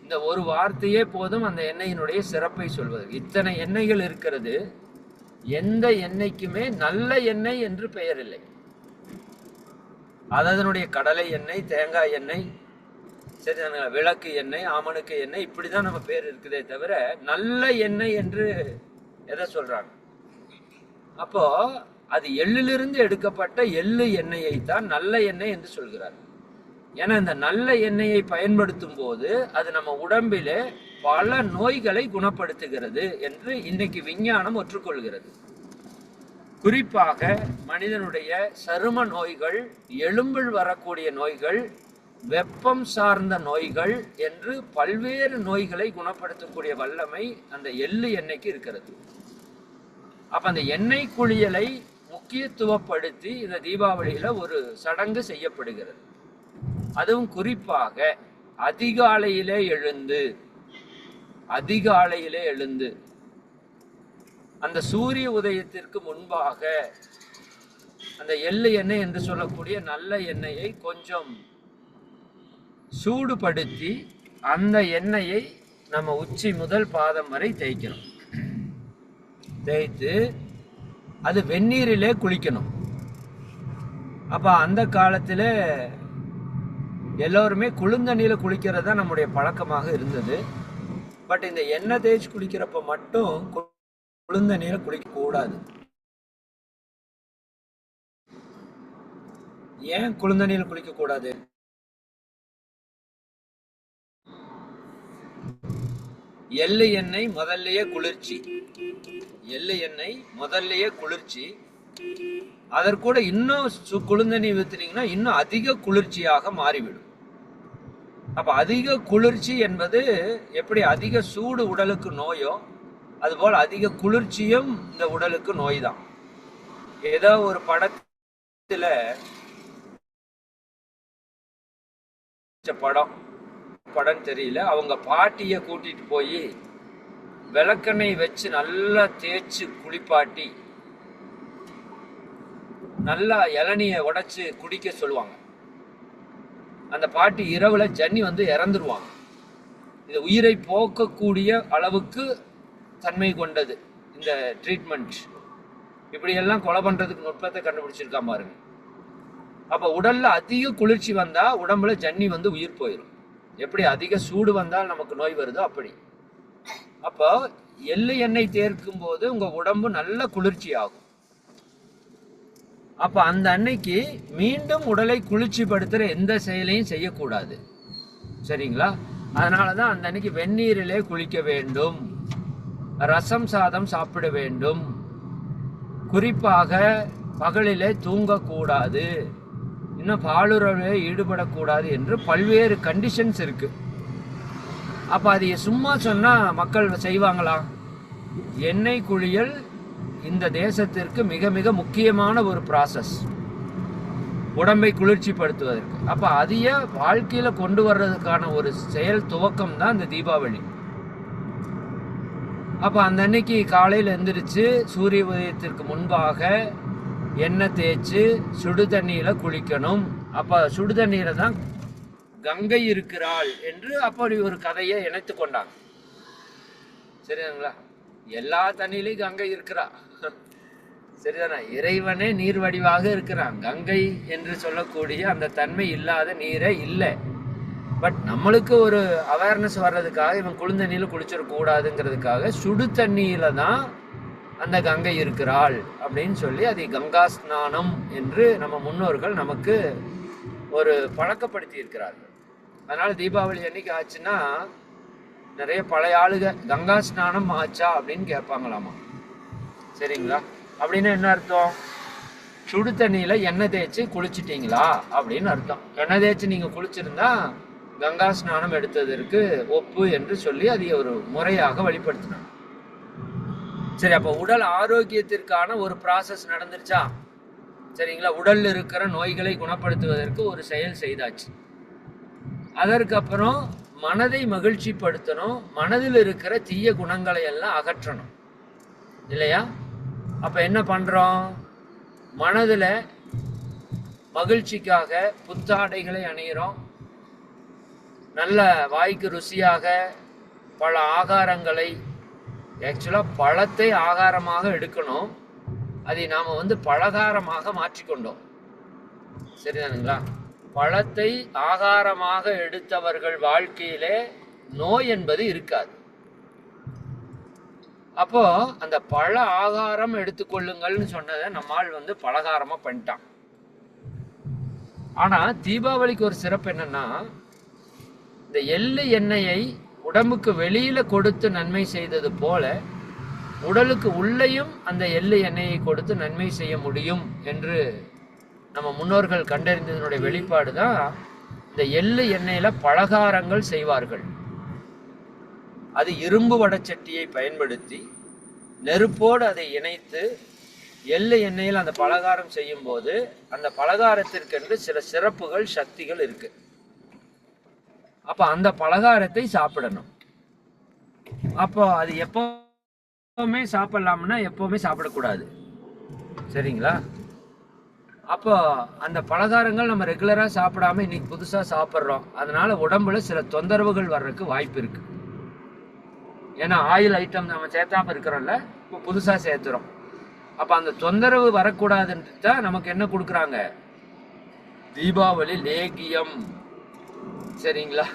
இந்த ஒரு வார்த்தையே போதும் அந்த எண்ணெயினுடைய சிறப்பை சொல்வது. இத்தனை எண்ணெய்கள் இருக்கிறது, எந்த எண்ணெய்க்குமே நல்ல எண்ணெய் என்று பெயர் இல்லை. அதனுடைய கடலை எண்ணெய், தேங்காய் எண்ணெய், சரி, விளக்கு எண்ணெய், ஆமணுக்கு எண்ணெய், இப்படிதான் நம்ம பேர் இருக்குதே தவிர நல்ல எண்ணெய் என்று எதை சொல்றாங்க? அப்போ அது எள்ளிலிருந்து எடுக்கப்பட்ட எள்ளு எண்ணெயை தான் நல்ல எண்ணெய் என்று சொல்கிறார். ஏன்னா இந்த நல்ல எண்ணெயை பயன்படுத்தும் போது அது நம்ம உடம்பிலே பல நோய்களை குணப்படுத்துகிறது என்று இன்னைக்கு விஞ்ஞானம் ஒற்றுக்கொள்கிறது. குறிப்பாக மனிதனுடைய சரும நோய்கள், எலும்பில் வரக்கூடிய நோய்கள், வெப்பம் சார்ந்த நோய்கள் என்று பல்வேறு நோய்களை குணப்படுத்தக்கூடிய வல்லமை அந்த எள்ளு எண்ணெய்க்கு இருக்கிறது. அப்ப அந்த எண்ணெய் குளியலை முக்கியத்துவப்படுத்தி இந்த தீபாவளியில ஒரு சடங்கு செய்யப்படுகிறது. அதுவும் குறிப்பாக அதிகாலையிலே எழுந்து அந்த சூரிய உதயத்திற்கு முன்பாக அந்த எள்ளு எண்ணெய் என்று சொல்லக்கூடிய நல்ல எண்ணெயை கொஞ்சம் சூடுபடுத்தி அந்த எண்ணெயை நம்ம உச்சி முதல் பாதம் வரை தேய்க்கணும். தேய்த்து அது வெந்நீரிலே குளிக்கணும். அப்ப அந்த காலத்துல எல்லோருமே குளிர்ந்தண்ணியில குளிக்கிறது தான் நம்முடைய பழக்கமாக இருந்தது. பட் இந்த எண்ணெய் தேய்ச்சி குளிக்கிறப்ப மட்டும் குளிர்ந்தண்ணியில குளிக்க கூடாது. ஏன் குளிர்ந்தண்ணியில குளிக்க கூடாது? எள்ளு எண்ணெய் முதல்லயே குளிர்ச்சி, எள்ளு எண்ணெய் முதல்லயே குளிர்ச்சி. அதற்கூட இன்னும் குளிர்ந்தண்ணி ஊற்றினீங்கன்னா இன்னும் அதிக குளிர்ச்சியாக மாறிவிடும். அப்ப அதிக குளிர்ச்சி என்பது எப்படி அதிக சூடு உடலுக்கு நோயோ அதுபோல் அதிக குளிர்ச்சியும் இந்த உடலுக்கு நோய் தான். ஏதோ ஒரு படத்துல படம் தெரியல, அவங்க பாட்டிய கூட்டிட்டு போய் விளக்கெண்ணெய் வச்சு நல்லா தேய்ச்சி குளிப்பாட்டி நல்லா இளநியை உடைச்சு குடிக்க சொல்லுவாங்க. அந்த பாட்டி இரவுல ஜன்னி வந்து இறந்துருவாங்க. இது உயிரை போக்கக்கூடிய அளவுக்கு தன்மை கொண்டது இந்த ட்ரீட்மெண்ட். இப்படி எல்லாம் கொலை பண்றதுக்கு நுட்பத்தை கண்டுபிடிச்சிருக்கா பாருங்க. அப்ப உடல்ல அதிக குளிர்ச்சி வந்தா உடம்புல ஜன்னி வந்து உயிர் போயிடும். எப்படி அதிக சூடு வந்தால் நமக்கு நோய் வருதோ அப்படி. அப்போ எள்ளு எண்ணெய் தேர்க்கும் போது உங்க உடம்பு நல்ல குளிர்ச்சி ஆகும். அப்ப அந்த அன்னைக்கு மீண்டும் உடலை குளிர்ச்சிப்படுத்துற எந்த செயலையும் செய்யக்கூடாது, சரிங்களா? அதனாலதான் அந்த அன்னைக்கு வெந்நீரிலே குளிக்க வேண்டும், ரசம் சாதம் சாப்பிட வேண்டும், குறிப்பாக பகலிலே தூங்கக்கூடாது, இன்னும் பாலுறவிலே ஈடுபடக்கூடாது என்று பல்வேறு கண்டிஷன்ஸ் இருக்கு. அப்ப அதை சும்மா சொன்னா மக்கள் செய்வாங்களா? எண்ணெய் குளியல் இந்த தேசத்திற்கு மிக மிக முக்கியமான ஒரு ப்ராசஸ், உடம்பை குளிர்ச்சிப்படுத்துவதற்கு. அப்ப அதைய வாழ்க்கையில கொண்டு வர்றதுக்கான ஒரு செயல் துவக்கம் தான் இந்த தீபாவளி. அப்ப அந்த அன்னைக்கு காலையில எந்திரிச்சு சூரிய உதயத்திற்கு முன்பாக எண்ணெய் தேய்ச்சி சுடு தண்ணியில குளிக்கணும். அப்ப சுடு தண்ணீரை தான் கங்கை இருக்கிறாள் என்று அப்படி ஒரு கதையை இணைத்து கொண்டாங்க, சரிதாங்களா? எல்லா தண்ணியிலையும் கங்கை இருக்கிறா, சரிதானா? இறைவனே நீர் வடிவாக இருக்கிறான். கங்கை என்று சொல்லக்கூடிய அந்த தன்மை இல்லாத நீரே இல்லை. பட் நம்மளுக்கு ஒரு அவேர்னஸ் வர்றதுக்காக இவன் குளிர்ந்த நீரில் குளிச்சிடக்கூடாதுங்கிறதுக்காக சுடு தண்ணியில தான் அந்த கங்கை இருக்கிறாள் அப்படின்னு சொல்லி அதை கங்கா ஸ்நானம் என்று நம்ம முன்னோர்கள் நமக்கு ஒரு பழக்கப்படுத்தி இருக்கிறார்கள். அதனால தீபாவளி என்னைக்கு ஆச்சுன்னா நிறைய பழைய ஆளுக கங்கா ஸ்நானம் ஆச்சா அப்படின்னு கேட்பாங்களாமா, சரிங்களா? அப்படின்னு என்ன அர்த்தம்? சுடு தண்ணியில எண்ணெய் தேய்ச்சி குளிச்சிட்டீங்களா அப்படின்னு அர்த்தம். எண்ணெய் தேய்ச்சி நீங்க குளிச்சிருந்தா கங்கா ஸ்நானம் எடுத்ததற்கு ஒப்பு என்று சொல்லி அதை ஒரு முறையாக வழிபடுத்தினாங்க. சரி, அப்ப உடல் ஆரோக்கியத்திற்கான ஒரு ப்ராசஸ் நடந்துருச்சா? சரிங்களா, உடல்ல இருக்கிற நோய்களை குணப்படுத்துவதற்கு ஒரு செயல் செய்தாச்சு. அதற்கப்புறம் மனதை மகிழ்ச்சிப்படுத்தணும், மனதில் இருக்கிற தீய குணங்களை எல்லாம் அகற்றணும் இல்லையா? அப்ப என்ன பண்றோம்? மனதுல மகிழ்ச்சிக்காக புத்தாடைகளை அணிகிறோம், நல்ல வாய்க்கு ருசியாக பல ஆகாரங்களை, ஆக்சுவலா பழத்தை ஆகாரமாக எடுக்கணும், அதை நாம பலகாரமாக மாற்றிக்கொண்டோம். சரிதானுங்களா? பழத்தை ஆகாரமாக எடுத்தவர்கள் வாழ்க்கையிலே நோய் என்பது இருக்காது. அப்போ அந்த பழ ஆகாரம் எடுத்துக்கொள்ளுங்கள்னு சொன்னதை நம்மால் பலகாரமா பண்ணிட்டான். ஆனா தீபாவளிக்கு ஒரு சிறப்பு என்னன்னா, இந்த எள்ளு எண்ணெயை உடம்புக்கு வெளியில கொடுத்து நன்மை செய்தது போல உடலுக்கு உள்ளேயும் அந்த எள்ளு எண்ணெயை கொடுத்து நன்மை செய்ய முடியும் என்று நம்ம முன்னோர்கள் கண்டறிந்ததனுடைய வெளிப்பாடு தான் இந்த எள்ளு எண்ணெயில பலகாரங்கள் செய்வார்கள். அது இரும்பு வடச்சட்டியை பயன்படுத்தி நெருப்போடு அதை இணைத்து எள்ளு எண்ணெயில் அந்த பலகாரம் செய்யும் போது அந்த பலகாரத்திற்கென்று சில சிறப்புகள் சக்திகள் இருக்கு. அப்ப அந்த பலகாரத்தை சாப்பிடணும். அப்போ அது எப்பவுமே சாப்பிடலாம்னா எப்பவுமே சாப்பிடக்கூடாது. சரிங்களா? அப்போ அந்த பலகாரங்கள் நம்ம ரெகுலரா சாப்பிடாம இன்னைக்கு புதுசா சாப்பிட்றோம், அதனால உடம்புல சில தொந்தரவுகள் வர்றதுக்கு வாய்ப்பு இருக்கு. ஏன்னா ஆயில் ஐட்டம் நம்ம சேர்த்தாம இருக்கிறோம்ல, இப்போ புதுசா சேர்த்துறோம். அப்ப அந்த தொந்தரவு வரக்கூடாதுன்னு தான் நமக்கு என்ன கொடுக்குறாங்க? தீபாவளி லேகியம். சரிங்களா?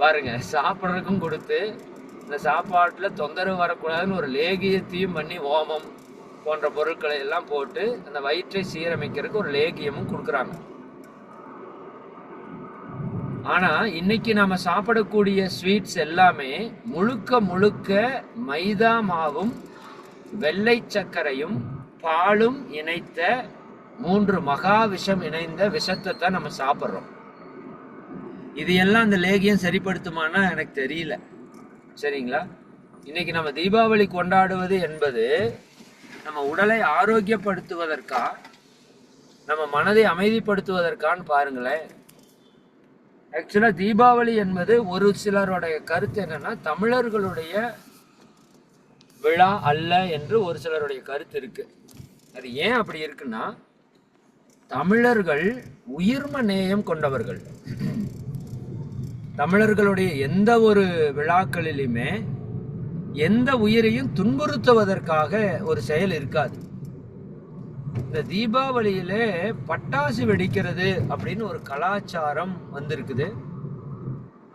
பாருங்க, சாப்பிட்றதுக்கும் கொடுத்து இந்த சாப்பாட்டுல தொந்தரவு வரக்கூடாதுன்னு ஒரு லேகியத்தையும் பண்ணி ஓமம் போன்ற பொருட்களை எல்லாம் போட்டு அந்த வயிற்றை சீரமைக்கிறதுக்கு ஒரு லேகியமும் கொடுக்குறாங்க. ஆனா இன்னைக்கு நாம சாப்பிடக்கூடிய ஸ்வீட்ஸ் எல்லாமே முழுக்க முழுக்க மைதா மாவும் வெள்ளை சர்க்கரையும் பாலும் இணைத்த 3 மகா விஷம் இணைந்த விஷத்தை தான் நம்ம சாப்பிட்றோம். இது எல்லாம் அந்த லேகியம் சரிப்படுத்துமானா எனக்கு தெரியல. சரிங்களா? இன்னைக்கு நம்ம தீபாவளி கொண்டாடுவது என்பது நம்ம உடலை ஆரோக்கியப்படுத்துவதற்கா, நம்ம மனதை அமைதிப்படுத்துவதற்கான்னு பாருங்களேன். ஆக்சுவலா தீபாவளி என்பது ஒரு சிலருடைய கருத்து என்னன்னா தமிழர்களுடைய விழா அல்ல என்று ஒரு சிலருடைய கருத்து இருக்கு. அது ஏன் அப்படி இருக்குன்னா, தமிழர்கள் உயிர்ம நேயம் கொண்டவர்கள். தமிழர்களுடைய எந்த ஒரு விழாக்களிலுமே எந்த உயிரையும் துன்புறுத்துவதற்காக ஒரு செயல் இருக்காது. இந்த தீபாவளியிலே பட்டாசு வெடிக்கிறது அப்படின்னு ஒரு கலாச்சாரம் வந்திருக்குது.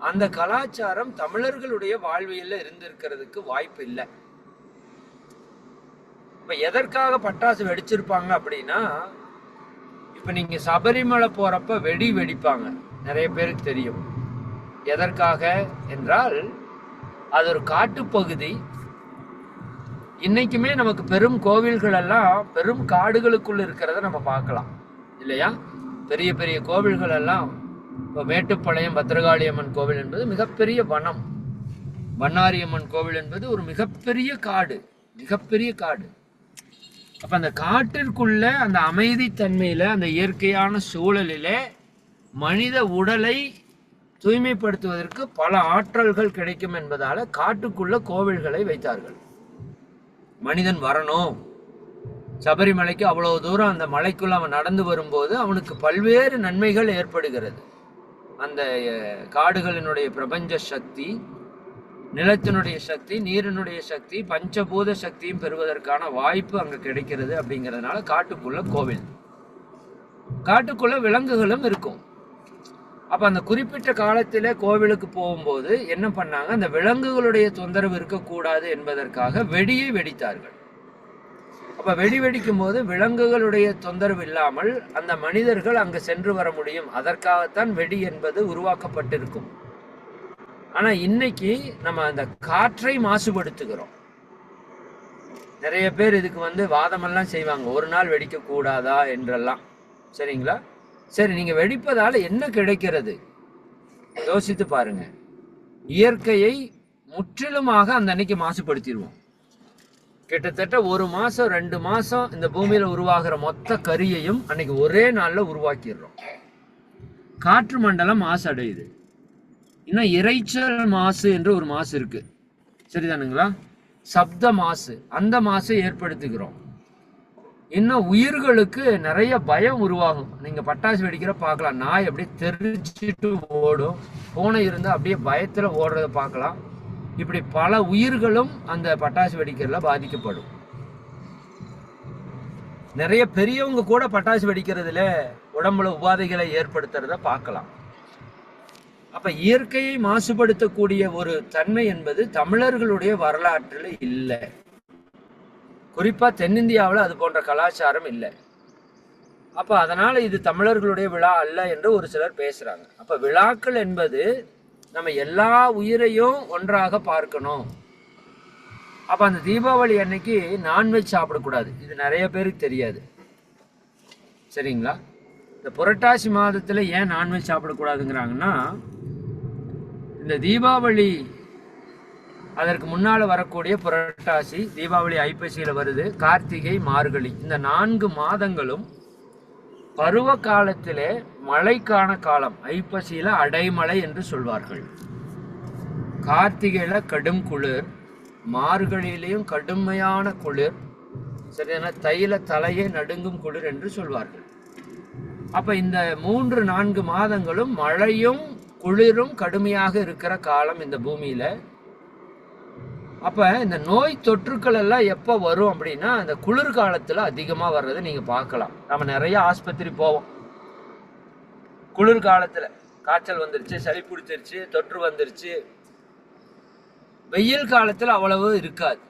அந்த கலாச்சாரம் தமிழர்களுடைய வாழ்வியல்ல இருந்திருக்கிறதுக்கு வாய்ப்பு இல்லை. இப்ப எதற்காக பட்டாசு வெடிச்சிருப்பாங்க அப்படின்னா, இப்ப நீங்க சபரிமலை போறப்ப வெடிப்பாங்க, நிறைய பேருக்கு தெரியும். எதற்காக என்றால் அது ஒரு காட்டுப்பகுதி. இன்னைக்குமே நமக்கு பெரும் கோவில்கள் எல்லாம் பெரும் காடுகளுக்குள்ள இருக்கிறத நம்ம பார்க்கலாம் இல்லையா? பெரிய பெரிய கோவில்கள் எல்லாம், இப்போ மேட்டுப்பாளையம் பத்ரகாளியம்மன் கோவில் என்பது மிகப்பெரிய வனம், பண்ணாரியம்மன் கோவில் என்பது ஒரு மிகப்பெரிய காடு, மிகப்பெரிய காடு. அப்ப அந்த காட்டிற்குள்ள அந்த அமைதித்தன்மையில அந்த இயற்கையான சூழலிலே மனித உடலை தூய்மைப்படுத்துவதற்கு பல ஆற்றல்கள் கிடைக்கும் என்பதால காட்டுக்குள்ள கோவில்களை வைத்தார்கள். மனிதன் வரணும், சபரிமலைக்கு அவ்வளவு தூரம் அந்த மலைக்குள்ள அவன் நடந்து வரும்போது அவனுக்கு பல்வேறு நன்மைகள் ஏற்படுகிறது. அந்த காடுகளினுடைய பிரபஞ்ச சக்தி, நிலத்தினுடைய சக்தி, நீரினுடைய சக்தி, பஞ்சபூத சக்தியும் பெறுவதற்கான வாய்ப்பு அங்க கிடைக்கிறது. அப்படிங்கிறதுனால காட்டுக்குள்ள கோவில், காட்டுக்குள்ள விலங்குகளும் இருக்கும். அப்ப அந்த குறிப்பிட்ட காலத்திலே கோவிலுக்கு போகும்போது என்ன பண்ணாங்க, அந்த விலங்குகளுடைய தொந்தரவு இருக்கக்கூடாது என்பதற்காக வெடியை வெடித்தார்கள். அப்ப வெடிக்கும் போது விலங்குகளுடைய தொந்தரவு இல்லாமல் அந்த மனிதர்கள் அங்கு சென்று வர முடியும். அதற்காகத்தான் வெடி என்பது உருவாக்கப்பட்டிருக்கும். ஆனா இன்னைக்கு நம்ம அந்த காற்றை மாசுபடுத்துகிறோம். நிறைய பேர் இதுக்கு வந்து வாதமெல்லாம் செய்வாங்க, ஒரு நாள் வெடிக்க கூடாதா என்றெல்லாம். சரிங்களா? சரி, நீங்க வெடிப்பதால என்ன கிடைக்கிறது யோசித்து பாருங்க. இயற்கையை முற்றிலுமாக அந்த அன்னைக்கு மாசுபடுத்திடுவோம். கிட்டத்தட்ட 1 மாசம் 2 மாசம் இந்த பூமியில உருவாகிற மொத்த கரியையும் அன்னைக்கு ஒரே நாள்ல உருவாக்கிடுறோம். காற்று மண்டலம் மாசு அடையுது. இன்னும் இரைச்சல் மாசு என்று ஒரு மாசு இருக்கு, சரிதானுங்களா? சப்த மாசு, அந்த மாசை ஏற்படுத்துகிறோம். இன்னும் உயிர்களுக்கு நிறைய பயம் உருவாகும். நீங்க பட்டாசு வெடிக்கிற பார்க்கலாம், நாய் அப்படியே தெரிச்சிட்டு ஓடும், பூனை இருந்தா அப்படியே பயத்துல ஓடுறத பார்க்கலாம். இப்படி பல உயிர்களும் அந்த பட்டாசு வெடிக்கிறதுல பாதிக்கப்படும். நிறைய பெரியவங்க கூட பட்டாசு வெடிக்கிறதுல உடம்புல உபாதைகளை ஏற்படுத்துறத பார்க்கலாம். அப்ப இயற்கையை மாசுபடுத்தக்கூடிய ஒரு தன்மை என்பது தமிழர்களுடைய வரலாற்றில் இல்லை. குறிப்பா தென்னிந்தியாவில் அது போன்ற கலாச்சாரம் இல்லை. அப்ப அதனால இது தமிழர்களுடைய விழா அல்ல என்று ஒரு சிலர் பேசுறாங்க. அப்ப விழாக்கள் என்பது நம்ம எல்லா உயிரையும் ஒன்றாக பார்க்கணும். அப்ப அந்த தீபாவளி அன்னைக்கு நான்வெஜ் சாப்பிடக்கூடாது, இது நிறைய பேருக்கு தெரியாது. சரிங்களா? இந்த புரட்டாசி மாதத்துல ஏன் நான்வெஜ் சாப்பிடக்கூடாதுங்கிறாங்கன்னா, இந்த தீபாவளி அதற்கு முன்னால வரக்கூடிய புரட்டாசி, தீபாவளி ஐப்பசியில வருது, கார்த்திகை, மார்கழி, இந்த 4 மாதங்களும் பருவ காலத்திலே மழைக்கான காலம். ஐப்பசியில அடைமழை என்று சொல்வார்கள், கார்த்திகையில கடும் குளிர், மார்கழியிலையும் கடுமையான குளிர், சரியான தைல தலையே நடுங்கும் குளிர் என்று சொல்வார்கள். அப்ப இந்த 3-4 மாதங்களும் மழையும் குளிரும் கடுமையாக இருக்கிற காலம் இந்த பூமியில. அப்ப இந்த நோய் தொற்றுக்கள் எல்லாம் எப்ப வரும் அப்படின்னா, இந்த குளிர்காலத்துல அதிகமா வர்றதை நீங்க பார்க்கலாம். நம்ம நிறைய ஆஸ்பத்திரி போவோம் குளிர்காலத்துல, காய்ச்சல் வந்துருச்சு, சளி பிடிச்சிருச்சு, தொற்று வந்துருச்சு. வெயில் காலத்துல அவ்வளவு இருக்காது.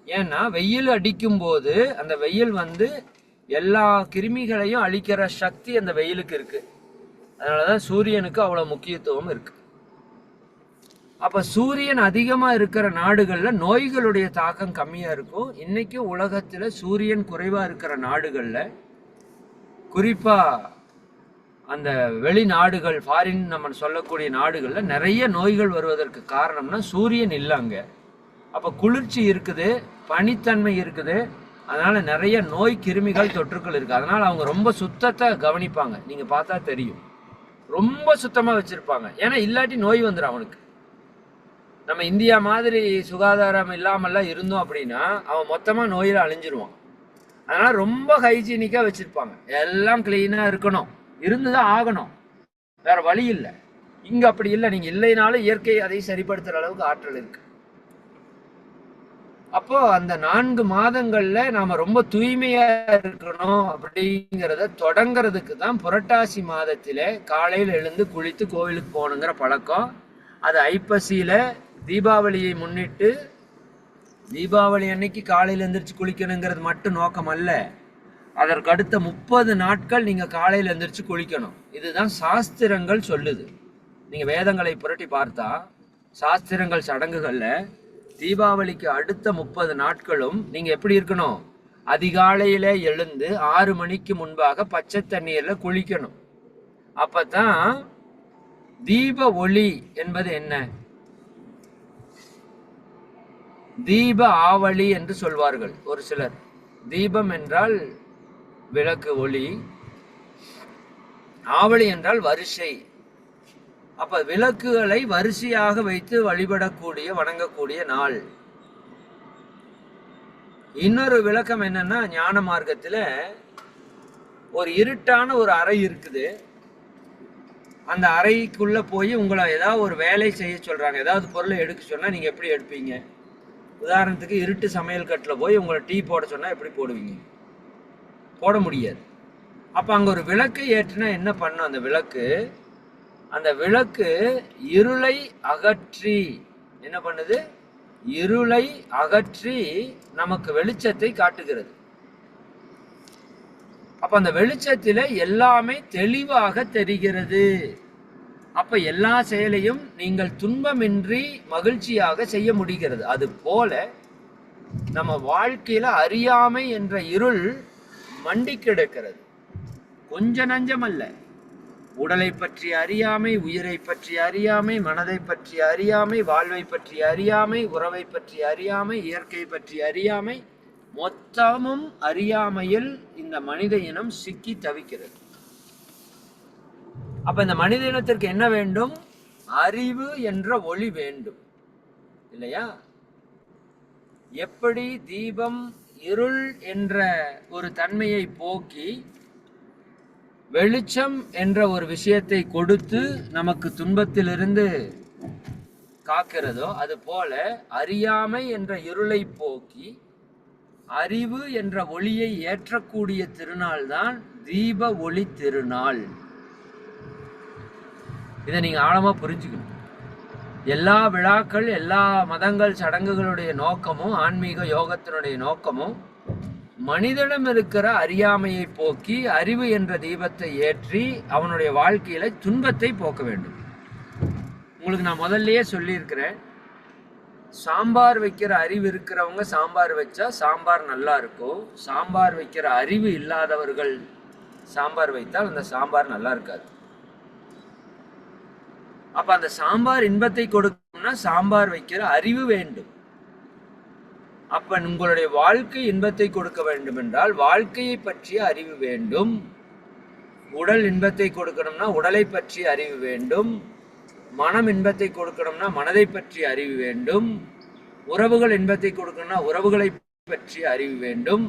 ஏன்னா வெயில் அடிக்கும் போது அந்த வெயில் வந்து எல்லா கிருமிகளையும் அழிக்கிற சக்தி அந்த வெயிலுக்கு இருக்கு. அதனாலதான் சூரியனுக்கு அவ்வளவு முக்கியத்துவம் இருக்கு. அப்ப சூரியன் அதிகமா இருக்கிற நாடுகள்ல நோய்களுடைய தாக்கம் கம்மியா இருக்கும். இன்னைக்கு உலகத்துல சூரியன் குறைவா இருக்கிற நாடுகள்ல, குறிப்பா அந்த வெளிநாடுகள், ஃபாரின் நம்ம சொல்லக்கூடிய நாடுகள்ல நிறைய நோய்கள் வருவதற்கு காரணம்னா சூரியன் இல்லைங்க. அப்ப குளிர்ச்சி இருக்குது, பனித்தன்மை இருக்குது, அதனால நிறைய நோய் கிருமிகள் தொற்றுக்கள் இருக்கு. அதனால அவங்க ரொம்ப சுத்தத்தை கவனிப்பாங்க. நீங்க பார்த்தா தெரியும், ரொம்ப சுத்தமா வச்சிருப்பாங்க. ஏன்னா இல்லாட்டி நோய் வந்துடும் அவனுக்கு. நம்ம இந்தியா மாதிரி சுகாதாரம் இல்லாமல்லாம் இருந்தோம் அப்படின்னா அவன் மொத்தமா நோயில அழிஞ்சிருவான். அதனால ரொம்ப ஹைஜீனிக்கா வச்சிருப்பாங்க, எல்லாம் கிளீனா இருக்கணும், இருந்துதான் ஆகணும், வேற வழி இல்லை. இங்க அப்படி இல்லை. நீங்க இல்லைனாலும் இயற்கை அதை சரிப்படுத்துற அளவுக்கு ஆற்றல் இருக்கு. அப்போ அந்த 4 மாதங்கள்ல நாம ரொம்ப தூய்மையா இருக்கணும் அப்படிங்கிறத தொடங்கிறதுக்கு தான் புரட்டாசி மாதத்தில காலையில் எழுந்து குளித்து கோவிலுக்கு போகணுங்கிற பழக்கம். அது ஐப்பசியில தீபாவளியை முன்னிட்டு, தீபாவளி அன்னைக்கு காலையில் எந்திரிச்சு குளிக்கணுங்கிறது மட்டும் நோக்கம் அல்ல. அதற்கு அடுத்த 30 நாட்கள் நீங்க காலையில் எந்திரிச்சு குளிக்கணும். இதுதான் சாஸ்திரங்கள் சொல்லுது. நீங்க வேதங்களை புரட்டி பார்த்தா சாஸ்திரங்கள் சடங்குகள்ல தீபாவளிக்கு அடுத்த 30 நாட்களும் நீங்க எப்படி இருக்கணும்? அதிகாலையில எழுந்து 6 மணிக்கு முன்பாக பச்சை தண்ணீர்ல குளிக்கணும். அப்பதான் தீப ஒளி என்பது என்ன? தீப ஆவளி என்று சொல்வார்கள் ஒரு சிலர். தீபம் என்றால் விளக்கு ஒளி, ஆவளி என்றால் வரிசை. அப்ப விளக்குகளை வரிசையாக வைத்து வழிபடக்கூடிய, வணங்கக்கூடிய நாள். இன்னொரு விளக்கம் என்னன்னா, ஞான மார்க்கத்துல ஒரு இருட்டான ஒரு அறை இருக்குது. அந்த அறைக்குள்ள போய் உங்களை ஏதாவது ஒரு வேலை செய்ய சொல்றாங்க, ஏதாவது பொருளை எடுக்க சொன்னா நீங்க எப்படி எடுப்பீங்க? உதாரணத்துக்கு இருட்டு சமையல் கட்டில் போய் உங்களை டீ போட சொன்னா எப்படி போடுவீங்க? போட முடியாது. அப்ப அங்க ஒரு விளக்கை ஏற்றினா என்ன பண்ணும்? அந்த விளக்கு இருளை அகற்றி என்ன பண்ணுது? இருளை அகற்றி நமக்கு வெளிச்சத்தை காட்டுகிறது. அப்ப அந்த வெளிச்சத்தில எல்லாமே தெளிவாக தெரிகிறது. அப்ப எல்லா செயலையும் நீங்கள் துன்பமின்றி மகிழ்ச்சியாக செய்ய முடிகிறது. அது போல நம்ம வாழ்க்கையில அறியாமை என்ற இருள் மண்டி கிடக்கிறது. கொஞ்ச நஞ்சம் அல்ல. உடலை பற்றி அறியாமை, உயிரை பற்றி அறியாமை, மனதை பற்றி அறியாமை, வாழ்வை பற்றி அறியாமை, உறவை பற்றி அறியாமை, இயற்கை பற்றி அறியாமை, மொத்தமும் அறியாமையில் இந்த மனித இனம் சிக்கி தவிக்கிறது. அப்ப இந்த மனித இனத்திற்கு என்ன வேண்டும்? அறிவு என்ற ஒளி வேண்டும், இல்லையா? எப்படி தீபம் இருள் என்ற ஒரு தன்மையை போக்கி வெளிச்சம் என்ற ஒரு விஷயத்தை கொடுத்து நமக்கு துன்பத்திலிருந்து காக்கிறதோ, அது போல அறியாமை என்ற இருளை போக்கி அறிவு என்ற ஒளியை ஏற்றக்கூடிய திருநாள் தான் தீப ஒளி திருநாள். இதை நீங்க ஆழமா புரிஞ்சுக்கணும். எல்லா விழாக்கள், எல்லா மதங்கள், சடங்குகளுடைய நோக்கமும், ஆன்மீக யோகத்தினுடைய நோக்கமும் மனிதனிடம் இருக்கிற அறியாமையை போக்கி அறிவு என்ற தீபத்தை ஏற்றி அவனுடைய வாழ்க்கையில துன்பத்தை போக்க வேண்டும். உங்களுக்கு நான் முதல்லயே சொல்லியிருக்கிறேன், சாம்பார் வைக்கிற அறிவு இருக்கிறவங்க சாம்பார் வச்சா சாம்பார் நல்லா இருக்கும். சாம்பார் வைக்கிற அறிவு இல்லாதவர்கள் சாம்பார் வைத்தால் அந்த சாம்பார் நல்லா இருக்காது. அப்ப அந்த சாம்பார் இன்பத்தை கொடுக்கணும்னா சாம்பார் வைக்கிற அறிவு வேண்டும். அப்ப உங்களுடைய வாழ்க்கை இன்பத்தை கொடுக்க வேண்டும் என்றால் வாழ்க்கையை பற்றிய அறிவு வேண்டும். உடல் இன்பத்தை கொடுக்கணும்னா உடலை பற்றிய அறிவு வேண்டும். மனம் இன்பத்தை கொடுக்கணும்னா மனதை பற்றிய அறிவு வேண்டும். உறவுகள் இன்பத்தை கொடுக்கணும்னா உறவுகளை பற்றிய அறிவு வேண்டும்.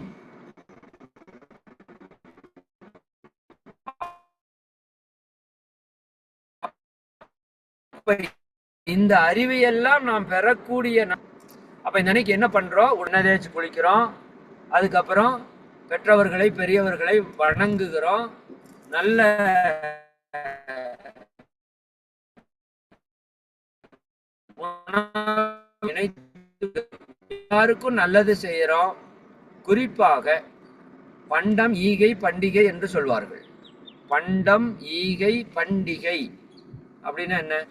இந்த அறிவையெல்லாம் நாம் பெறக்கூடிய அப்ப இந்த அன்னைக்கு என்ன பண்றோம்? உடனே தேய்ச்சி குளிக்கிறோம். அதுக்கப்புறம் பெற்றவர்களை, பெரியவர்களை வணங்குகிறோம். நல்ல எல்லாருக்கும் நல்லது செய்யறோம். குறிப்பாக பண்டம், ஈகை, பண்டிகை என்று சொல்வார்கள். பண்டம், ஈகை, பண்டிகை அப்படின்னா என்ன?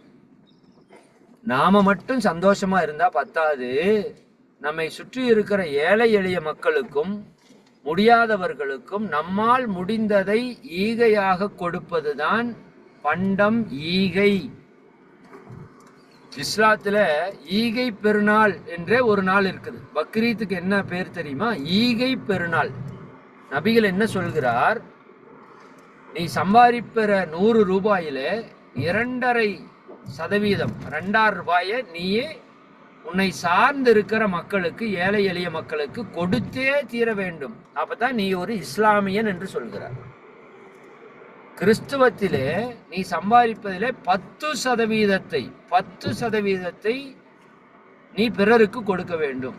நாம மட்டும் சந்தோஷமா இருந்தா பத்தாது, நம்மை சுற்றி இருக்கிற ஏழை எளிய மக்களுக்கும் முடியாதவர்களுக்கும் நம்மால் முடிந்ததை ஈகையாக கொடுப்பதுதான் பண்டம், ஈகை. இஸ்லாத்துல ஈகை பெருநாள் என்றே ஒரு நாள் இருக்குது. பக்ரீத்துக்கு என்ன பேர் தெரியுமா? ஈகை பெருநாள். நபிகள் என்ன சொல்கிறார்? நீ சம்பாதிக்கிற 100 ரூபாயில 2.5% 2,000 ரூபாயை நீயே உன்னை சார்ந்து இருக்கிற மக்களுக்கு, ஏழை எளிய மக்களுக்கு கொடுத்தே தீர வேண்டும். அப்பதான் நீ ஒரு இஸ்லாமியன் என்று சொல்கிறார். கிறிஸ்துவத்திலே நீ சம்பாதிப்பதிலே 10% நீ பிறருக்கு கொடுக்க வேண்டும்.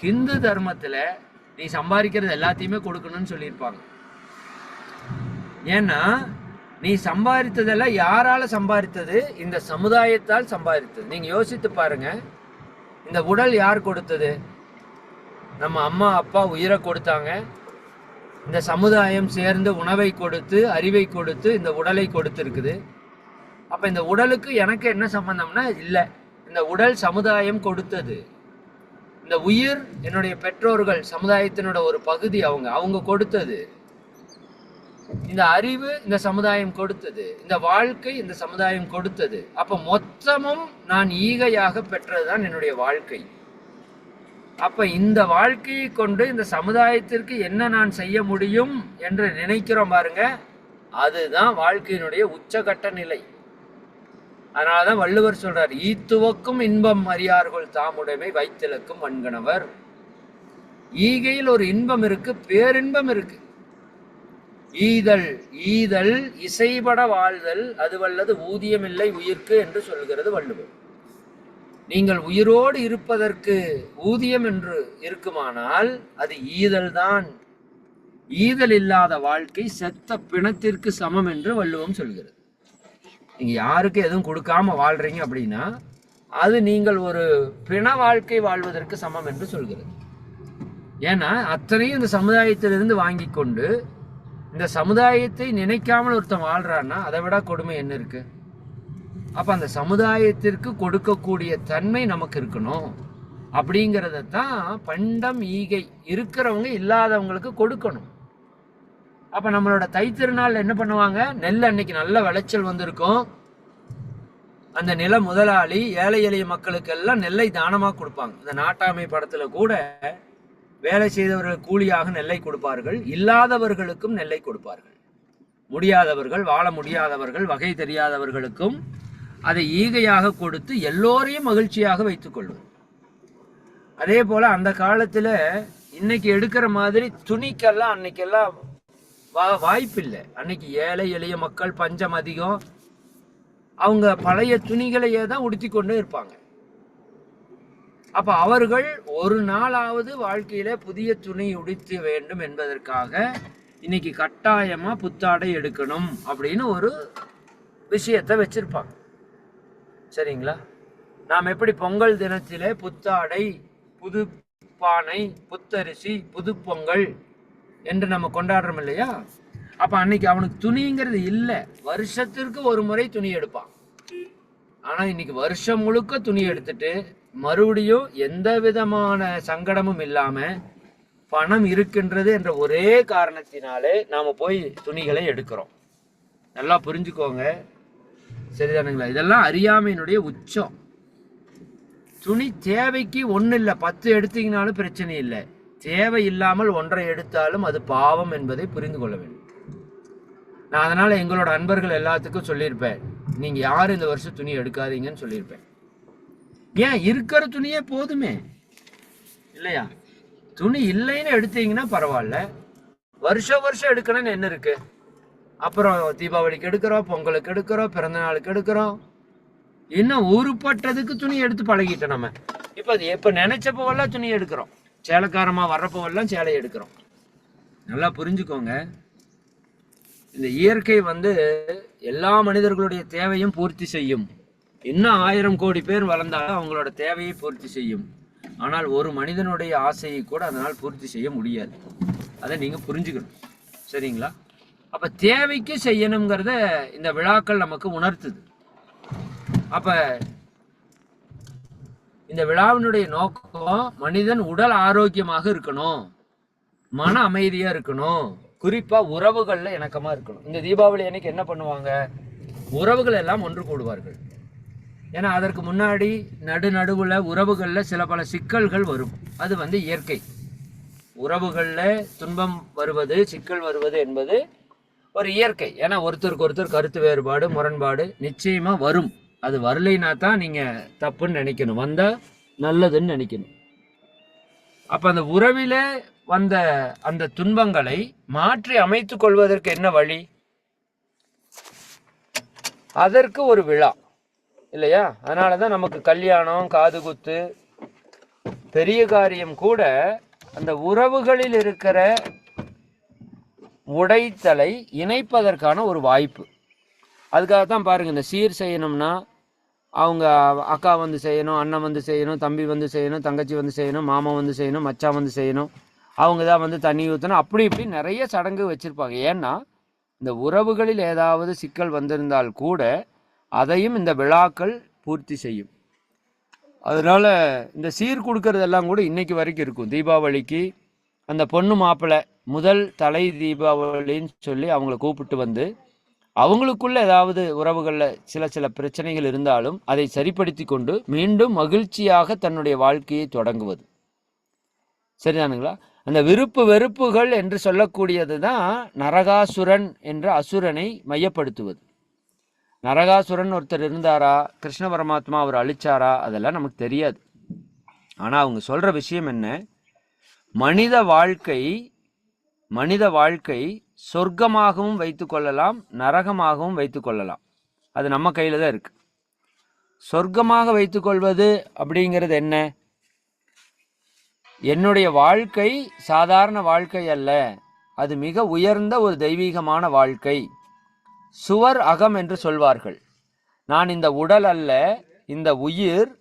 ஹிந்து தர்மத்துல நீ சம்பாதிக்கிறது எல்லாத்தையுமே கொடுக்கணும்னு சொல்லியிருப்பாங்க. ஏன்னா நீ சம்பாதித்ததெல்லாம் யாரால சம்பாதித்தது? இந்த சமுதாயத்தால் சம்பாதித்தது. நீங்க யோசித்து பாருங்க, இந்த உடல் யார் கொடுத்தது? நம்ம அம்மா அப்பா உயிரை கொடுத்தாங்க. இந்த சமுதாயம் சேர்ந்து உணவை கொடுத்து, அறிவை கொடுத்து இந்த உடலை கொடுத்திருக்குது. அப்ப இந்த உடலுக்கு எனக்கு என்ன சம்பந்தம்னா இல்லை, இந்த உடல் சமுதாயம் கொடுத்தது. இந்த உயிர் என்னுடைய பெற்றோர்கள், சமுதாயத்தினோட ஒரு பகுதி, அவங்க கொடுத்தது. இந்த அறிவு இந்த சமுதாயம் கொடுத்தது. இந்த வாழ்க்கை இந்த சமுதாயம் கொடுத்தது. அப்ப மொத்தமும் நான் ஈகையாக பெற்றதுதான் என்னுடைய வாழ்க்கை. அப்ப இந்த வாழ்க்கையை கொண்டு இந்த சமுதாயத்திற்கு என்ன நான் செய்ய முடியும் என்று நினைக்கிறோம் பாருங்க, அதுதான் வாழ்க்கையினுடைய உச்சகட்ட நிலை. அதனாலதான் வள்ளுவர் சொல்றார், ஈத்துவக்கும் இன்பம் அறியார்கள் தாமுடைமை வைத்திலக்கும் வன்கணவர். ஈகையில் ஒரு இன்பம் இருக்கு, பேரின்பம் இருக்கு. ஈதல் இசைபட வாழ்தல் அதுவல்லது ஊதியமில்லை உயிர்க்கு என்று சொல்கிறது வள்ளுவர். நீங்கள் உயிரோடு இருப்பதற்கு ஊதியம் என்று இருக்குமானால் அது ஈதல் தான். ஈதல் இல்லாத வாழ்க்கை செத்த பிணத்திற்கு சமம் என்று வள்ளுவம் சொல்கிறது. நீங்க யாருக்கு எதுவும் கொடுக்காம வாழ்றீங்க அப்படின்னா அது நீங்கள் ஒரு பிண வாழ்க்கை வாழ்வதற்கு சமம் என்று சொல்கிறது. ஏன்னா அத்தனையும் இந்த சமுதாயத்திலிருந்து வாங்கி கொண்டு இந்த சமுதாயத்தை நினைக்காமல் ஒருத்தன் வாழ்றான்னா அதை விட கொடுமை என்ன இருக்கு? அப்ப அந்த சமுதாயத்திற்கு கொடுக்கக்கூடிய தன்மை நமக்கு இருக்கணும். அப்படிங்கிறத தான் பண்டம் ஈகை இருக்கிறவங்க இல்லாதவங்களுக்கு கொடுக்கணும். அப்ப நம்மளோட தைத்திருநாள் என்ன பண்ணுவாங்க, நெல் அன்னைக்கு நல்ல விளைச்சல் வந்திருக்கும், அந்த நில முதலாளி ஏழை எளிய மக்களுக்கு எல்லாம் நெல்லை தானமா கொடுப்பாங்க. இந்த நாட்டாமை படத்துல கூட வேலை செய்தவர்கள் கூலியாக நெல்லை கொடுப்பார்கள், இல்லாதவர்களுக்கும் நெல்லை கொடுப்பார்கள். முடியாதவர்கள், வாழ முடியாதவர்கள், வகை தெரியாதவர்களுக்கும் அதை ஈகையாக கொடுத்து எல்லோரையும் மகிழ்ச்சியாக வைத்துக் கொள்வது. அதே போல அந்த காலத்துல இன்னைக்கு எடுக்கிற மாதிரி துணிக்கெல்லாம் அன்னைக்கெல்லாம் வாய்ப்பில்லை. அன்னைக்கு ஏழை எளிய மக்கள், பஞ்சம் அதிகம், அவங்க பழைய துணிகளையே தான் உடுத்தி கொண்டு இருப்பாங்க. அப்ப அவர்கள் ஒரு நாளாவது வாழ்க்கையில புதிய துணி உடுத்த வேண்டும் என்பதற்காக இன்னைக்கு கட்டாயமா புத்தாடை எடுக்கணும் அப்படின்னு ஒரு விஷயத்தை வச்சிருப்பாங்க. சரிங்களா? நாம் எப்படி பொங்கல் தினத்திலே புத்தாடை, புது பானை, புத்தரிசி, புது பொங்கல் என்று நம்ம கொண்டாடுறோம் இல்லையா? அப்ப அன்னைக்கு அவனுக்கு துணிங்கிறது இல்லை, வருஷத்திற்கு ஒரு முறை துணி எடுப்பான். ஆனா இன்னைக்கு வருஷம் முழுக்க துணி எடுத்துட்டு மறுபடியும் எந்த விதமான சங்கடமும் இல்லாம பணம் இருக்கின்றது என்ற ஒரே காரணத்தினாலே நாம போய் துணிகளை எடுக்கிறோம். நல்லா புரிஞ்சுக்கோங்க, சரிதானுங்களா? இதெல்லாம் அறியாமையினுடைய உச்சம். துணி தேவைக்கு ஒண்ணு இல்லை, 10 எடுத்தீங்கனாலும் பிரச்சனை இல்லை, தேவை இல்லாமல் ஒன்றை எடுத்தாலும் அது பாவம் என்பதை புரிந்து கொள்ள வேண்டும். நான் அதனால எங்களோட அன்பர்கள் எல்லாத்துக்கும் சொல்லியிருப்பேன், நீங்க யாரும் இந்த வருஷம் துணி எடுக்காதீங்கன்னு சொல்லியிருப்பேன். ஏன், இருக்கிற துணியே போதுமே இல்லையா? துணி இல்லைன்னு எடுத்தீங்கன்னா பரவாயில்ல, வருஷம் எடுக்கணும்னு என்ன இருக்கு? அப்புறம் தீபாவளிக்கு எடுக்கிறோம், பொங்கலுக்கு எடுக்கிறோம், பிறந்த நாளுக்கு எடுக்கிறோம், இன்னும் உருப்பட்டதுக்கு துணி எடுத்து பழகிட்டோம் நம்ம. இப்ப நினைச்சப்போவெல்லாம் துணி எடுக்கிறோம், சேலைக்காரமா வர்றப்போவெல்லாம் சேலை எடுக்கிறோம். நல்லா புரிஞ்சுக்கோங்க, இந்த இயற்கை எல்லா மனிதர்களுடைய தேவையும் பூர்த்தி செய்யும். இன்னும் 1000 கோடி பேர் வளர்ந்தாலும் அவங்களோட தேவையை பூர்த்தி செய்யும். ஆனால் ஒரு மனிதனுடைய ஆசையை கூட அதனால் பூர்த்தி செய்ய முடியாது. அதை நீங்க புரிஞ்சுக்கணும், சரிங்களா? அப்ப தேவைக்கு செய்யணுங்கிறத இந்த விழாக்கள் நமக்கு உணர்த்துது. அப்ப இந்த விழாவினுடைய நோக்கம் மனிதன் உடல் ஆரோக்கியமாக இருக்கணும், மன அமைதியா இருக்கணும், குறிப்பா உறவுகள்ல இணக்கமா இருக்கணும். இந்த தீபாவளி அன்னைக்கு என்ன பண்ணுவாங்க, உறவுகள் எல்லாம் ஒன்று கூடுவார்கள். ஏன்னா அதற்கு முன்னாடி நடுவுல உறவுகள்ல சில பல சிக்கல்கள் வரும். அது இயற்கை. உறவுகள்ல துன்பம் வருவது, சிக்கல் வருவது என்பது ஒரு இயற்கை. ஏன்னா ஒருத்தருக்கு ஒருத்தர் கருத்து வேறுபாடு, முரண்பாடு நிச்சயமா வரும். அது வரலைன்னா தான் நீங்க தப்புன்னு நினைக்கணும், வந்தா நல்லதுன்னு நினைக்கணும். அப்ப அந்த உறவில வந்த அந்த துன்பங்களை மாற்றி அமைத்துக் கொள்வதற்கு என்ன வழி? அதற்கு ஒரு விழா இல்லையா? அதனாலதான் நமக்கு கல்யாணம், காது குத்து, பெரிய காரியம் கூட அந்த உறவுகளில் இருக்கிற உடைத்தலை இணைப்பதற்கான ஒரு வாய்ப்பு. அதுக்காகத்தான் பாருங்க, இந்த சீர் செய்யணும்னா அவங்க அக்கா செய்யணும், அண்ணன் செய்யணும், தம்பி செய்யணும், தங்கச்சி செய்யணும், மாமா செய்யணும், மச்சான் செய்யணும், அவங்க தான் தண்ணி ஊற்றணும், அப்படி இப்படி நிறைய சடங்கு வச்சிருப்பாங்க. ஏன்னா இந்த உறவுகளில் ஏதாவது சிக்கல் வந்திருந்தால் கூட அதையும் இந்த விழாக்கள் பூர்த்தி செய்யும். அதனால இந்த சீர் கொடுக்கறதெல்லாம் கூட இன்னைக்கு வரைக்கும் இருக்கும். தீபாவளிக்கு அந்த பொண்ணு மாப்பிள்ளை முதல் தலை தீபாவளின்னு சொல்லி அவங்கள கூப்பிட்டு அவங்களுக்குள்ள ஏதாவது உறவுகளில் சில பிரச்சனைகள் இருந்தாலும் அதை சரிப்படுத்தி கொண்டு மீண்டும் மகிழ்ச்சியாக தன்னுடைய வாழ்க்கையை தொடங்குவது. சரிதானுங்களா? அந்த விருப்பு வெறுப்புகள் என்று சொல்லக்கூடியது தான் நரகாசுரன் என்ற அசுரனை மையப்படுத்துவது. நரகாசுரன் ஒருத்தர் இருந்தாரா, கிருஷ்ண பரமாத்மா அவர் அழிச்சாரா, அதெல்லாம் நமக்கு தெரியாது. ஆனா அவங்க சொல்ற விஷயம் என்ன, மனித வாழ்க்கை சொர்க்கமாகவும் வைத்து கொள்ளலாம், நரகமாகவும் வைத்து கொள்ளலாம். அது நம்ம கையில தான் இருக்கு. சொர்க்கமாக வைத்துக் கொள்வது அப்படிங்கிறது என்ன? என்னுடைய வாழ்க்கை சாதாரண வாழ்க்கை அல்ல, அது மிக உயர்ந்த ஒரு தெய்வீகமான வாழ்க்கை. சுவர் அகம் என்று சொல்வார்கள். நான் இந்த உடல் அல்ல, இந்த உயிர்,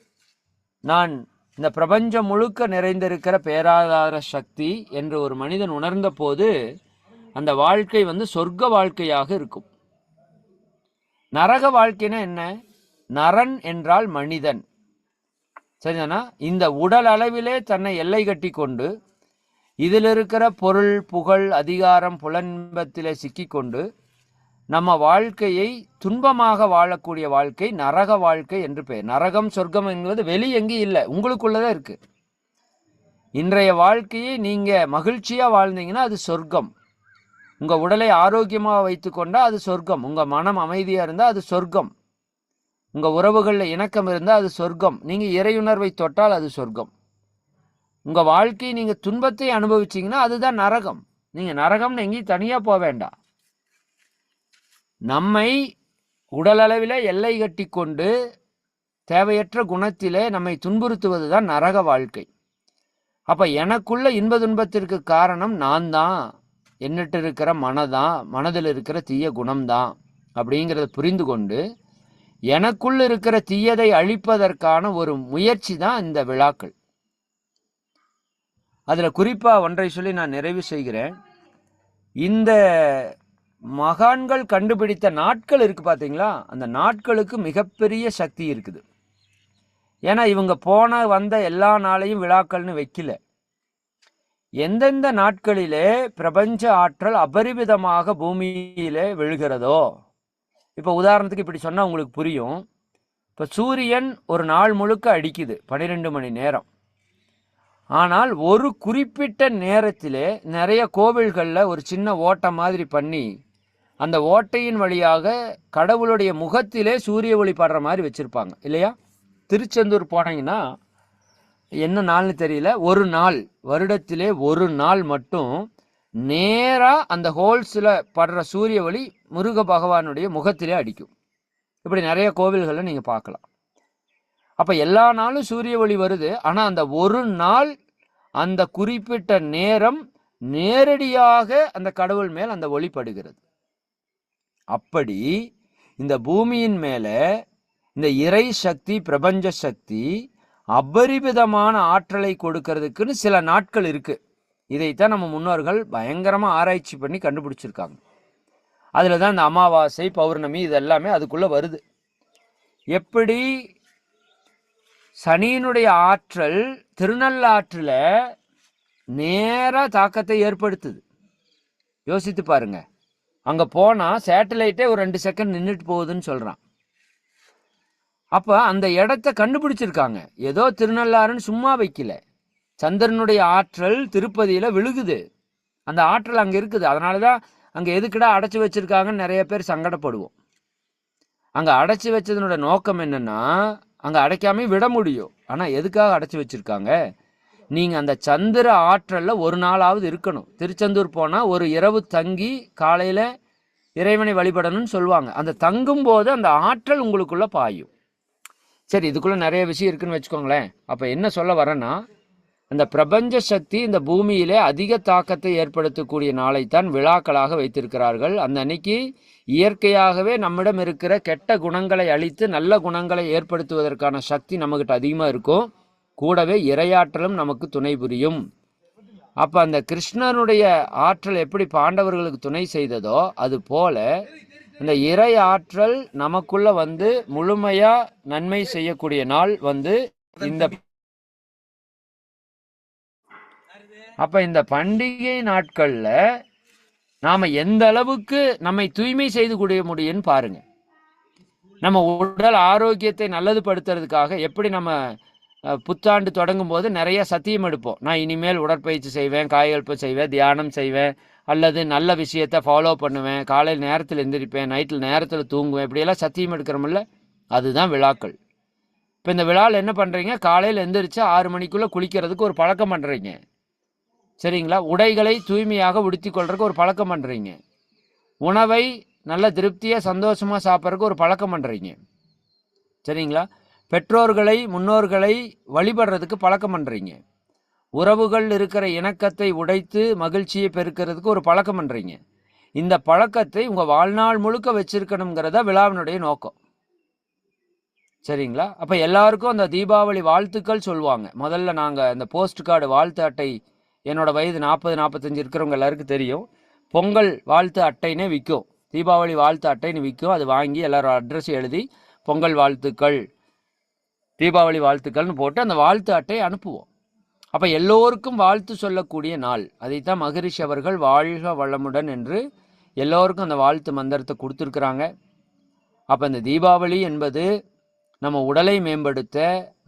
நான் இந்த பிரபஞ்சம் முழுக்க நிறைந்திருக்கிற பேராதார சக்தி என்று ஒரு மனிதன் உணர்ந்த போது அந்த வாழ்க்கை சொர்க்க வாழ்க்கையாக இருக்கும். நரக வாழ்க்கைனா என்ன? நரன் என்றால் மனிதன், சரிதானா? இந்த உடல் அளவிலே தன்னை எல்லை கட்டி கொண்டு இதில் இருக்கிற பொருள், புகழ், அதிகாரம், புலன்பத்திலே சிக்கிக்கொண்டு நம்ம வாழ்க்கையை துன்பமாக வாழக்கூடிய வாழ்க்கை நரக வாழ்க்கை என்று பெயர். நரகம் சொர்க்கம் என்பது வெளியே எங்கேயும் இல்லை, உங்களுக்குள்ளதான் இருக்கு. இன்றைய வாழ்க்கையை நீங்க மகிழ்ச்சியா வாழ்ந்தீங்கன்னா அது சொர்க்கம். உங்க உடலை ஆரோக்கியமாக வைத்துக்கொண்டா அது சொர்க்கம். உங்க மனம் அமைதியா இருந்தா அது சொர்க்கம். உங்க உறவுகளில் இணக்கம் இருந்தால் அது சொர்க்கம். நீங்க இறையுணர்வை தொட்டால் அது சொர்க்கம். உங்க வாழ்க்கையை நீங்க துன்பத்தை அனுபவிச்சீங்கன்னா அதுதான் நரகம். நீங்க நரகம்னு எங்கேயும் தனியா போக வேண்டாம். நம்மை உடலளவில் எல்லை கட்டி கொண்டு தேவையற்ற குணத்திலே நம்மை துன்புறுத்துவது தான் நரக வாழ்க்கை. அப்ப எனக்குள்ள இன்ப துன்பத்திற்கு காரணம் நான் தான், என்னட்டு இருக்கிற மனதான், மனதில் இருக்கிற தீய குணம்தான் அப்படிங்கிறத புரிந்து கொண்டு எனக்குள்ள இருக்கிற தீயதை அழிப்பதற்கான ஒரு முயற்சி தான் இந்த விழாக்கள். அதுல குறிப்பா ஒன்றை சொல்லி நான் நிறைவு செய்கிறேன். இந்த மகான்கள் கண்டுபிடித்த நாட்கள் இருக்கு பாத்தீங்களா, அந்த நாட்களுக்கு மிகப்பெரிய சக்தி இருக்குது. ஏன்னா இவங்க போன வந்த எல்லா நாளையும் விழாக்கள்னு வைக்கல. எந்தெந்த நாட்களிலே பிரபஞ்ச ஆற்றல் அபரிமிதமாக பூமியிலே விழுகிறதோ, இப்போ உதாரணத்துக்கு இப்படி சொன்னா உங்களுக்கு புரியும். இப்போ சூரியன் ஒரு நாள் முழுக்க அடிக்குது 12 மணி நேரம். ஆனால் ஒரு குறிப்பிட்ட நேரத்திலே நிறைய கோவில்களில் ஒரு சின்ன ஓட்டை மாதிரி பண்ணி அந்த ஓட்டையின் வழியாக கடவுளுடைய முகத்திலே சூரிய ஒளி படுற மாதிரி வச்சிருப்பாங்க இல்லையா? திருச்செந்தூர் போனீங்கன்னா என்ன நாள்னு தெரியல, ஒரு நாள் வருடத்திலே ஒரு நாள் மட்டும் நேரா அந்த ஹோல்ஸில் படுற சூரிய ஒளி முருக பகவானுடைய முகத்திலே அடிக்கும். இப்படி நிறைய கோவில்களில் நீங்கள் பார்க்கலாம். அப்போ எல்லா நாளும் சூரிய ஒளி வருது, ஆனால் அந்த ஒரு நாள் அந்த குறிப்பிட்ட நேரம் நேரடியாக அந்த கடவுள் மேல் அந்த ஒளி படுகிறது. அப்படி இந்த பூமியின் மேல இந்த இறை சக்தி, பிரபஞ்ச சக்தி அபரிமிதமான ஆற்றலை கொடுக்கறதுக்குன்னு சில நாட்கள் இருக்கு. இதைத்தான் நம்ம முன்னோர்கள் பயங்கரமா ஆராய்ச்சி பண்ணி கண்டுபிடிச்சிருக்காங்க. அதுல தான் இந்த அமாவாசை, பௌர்ணமி இது எல்லாமே அதுக்குள்ள வருது. எப்படி சனியினுடைய ஆற்றல் திருநள்ளாற்றுல நேரா தாக்கத்தை ஏற்படுத்துது, யோசித்து பாருங்க. அங்க போனா சேட்டலைட்டே ஒரு 2 செகண்ட் நின்றுட்டு போகுதுன்னு சொல்றான். அப்ப அந்த இடத்த கண்டுபிடிச்சிருக்காங்க. ஏதோ திருநள்ளாறுன்னு சும்மா வைக்கல. சந்திரனுடைய ஆற்றல் திருப்பதியில விழுகுது, அந்த ஆற்றல் அங்க இருக்குது. அதனாலதான் அங்க எதுக்குடா அடைச்சு வச்சிருக்காங்கன்னு நிறைய பேர் சங்கடப்படுவோம். அங்க அடைச்சு வச்சதனோட நோக்கம் என்னன்னா, அங்க அடைக்காம விட முடியும். ஆனா எதுக்காக அடைச்சு வச்சிருக்காங்க? நீங்க அந்த சந்திர ஆற்றல்ல ஒரு நாளாவது இருக்கணும். திருச்செந்தூர் போனா ஒரு இரவு தங்கி காலையில இறைவனை வழிபடணும்னு சொல்லுவாங்க. அந்த தங்கும் போது அந்த ஆற்றல் உங்களுக்குள்ள பாயும். சரி, இதுக்குள்ள நிறைய விஷயம் இருக்குன்னு வச்சுக்கோங்களேன். அப்ப என்ன சொல்ல வரேன்னா, அந்த பிரபஞ்ச சக்தி இந்த பூமியிலே அதிக தாக்கத்தை ஏற்படுத்தக்கூடிய நாளைத்தான் விழாக்களாக வைத்திருக்கிறார்கள். அந்த அன்னைக்கு இயற்கையாகவே நம்மிடம் இருக்கிற கெட்ட குணங்களை அழித்து நல்ல குணங்களை ஏற்படுத்துவதற்கான சக்தி நம்மகிட்ட அதிகமா இருக்கும். கூடவே இறையாற்றலும் நமக்கு துணை புரியும். அப்ப அந்த கிருஷ்ணனுடைய ஆற்றல் எப்படி பாண்டவர்களுக்கு துணை செய்ததோ அது போல இந்த இறை ஆற்றல் நமக்குள்ள வந்து முழுமையா நன்மை செய்யக்கூடிய நாள் வந்து இந்த. அப்ப இந்த பண்டிகை நாட்கள்ல நாம எந்த அளவுக்கு நம்மை தூய்மை செய்து கொள்ள முடியும்னு பாருங்க. நம்ம உடல் ஆரோக்கியத்தை நல்லது படுத்துறதுக்காக எப்படி நம்ம புத்தாண்டு தொடங்கும் போது நிறைய சத்தியம் எடுப்போம். நான் இனிமேல் உடற்பயிற்சி செய்வேன், காயகல்பம் செய்வேன், தியானம் செய்வேன், அல்லது நல்ல விஷயத்தை ஃபாலோ பண்ணுவேன், காலையில் நேரத்தில் எந்திரிப்பேன், நைட்டில் நேரத்தில் தூங்குவேன், இப்படியெல்லாம் சத்தியம் எடுக்கிறோம்ல, அதுதான் விழாக்கள். இப்போ இந்த விழாவில் என்ன பண்ணுறீங்க? காலையில் எந்திரிச்சு 6 மணிக்குள்ளே குளிக்கிறதுக்கு ஒரு பழக்கம் பண்ணுறீங்க, சரிங்களா? உடைகளை தூய்மையாக உடுத்தி கொள்றதுக்கு ஒரு பழக்கம் பண்ணுறீங்க. உணவை நல்ல திருப்தியாக சந்தோஷமாக சாப்பிட்றதுக்கு ஒரு பழக்கம் பண்ணுறீங்க, சரிங்களா? பெற்றோர்களை முன்னோர்களை வழிபடுறதுக்கு பழக்கம் பண்ணுறீங்க. உறவுகள் இருக்கிற இணக்கத்தை உடைத்து மகிழ்ச்சியை பெருக்கிறதுக்கு ஒரு பழக்கம் பண்ணுறீங்க. இந்த பழக்கத்தை உங்கள் வாழ்நாள் முழுக்க வச்சிருக்கணுங்கிறத விழாவினுடைய நோக்கம், சரிங்களா? அப்போ எல்லாருக்கும் அந்த தீபாவளி வாழ்த்துக்கள் சொல்லுவாங்க. முதல்ல நாங்கள் இந்த போஸ்ட் கார்டு வாழ்த்து அட்டை, என்னோட வயது 40-45 இருக்கிறவங்க எல்லாருக்கும் தெரியும். பொங்கல் வாழ்த்து அட்டைனே விற்கும், தீபாவளி வாழ்த்து அட்டைன்னு விற்கும். அது வாங்கி எல்லாரும் அட்ரஸ் எழுதி பொங்கல் வாழ்த்துக்கள், தீபாவளி வாழ்த்துக்கள்னு போட்டு அந்த வாழ்த்து அட்டையை அனுப்புவோம். அப்போ எல்லோருக்கும் வாழ்த்து சொல்லக்கூடிய நாள். அதைத்தான் மகரிஷி அவர்கள் வாழ்க வளமுடன் என்று எல்லோருக்கும் அந்த வாழ்த்து மந்திரத்தை கொடுத்துருக்குறாங்க. அப்போ இந்த தீபாவளி என்பது நம்ம உடலை மேம்படுத்த,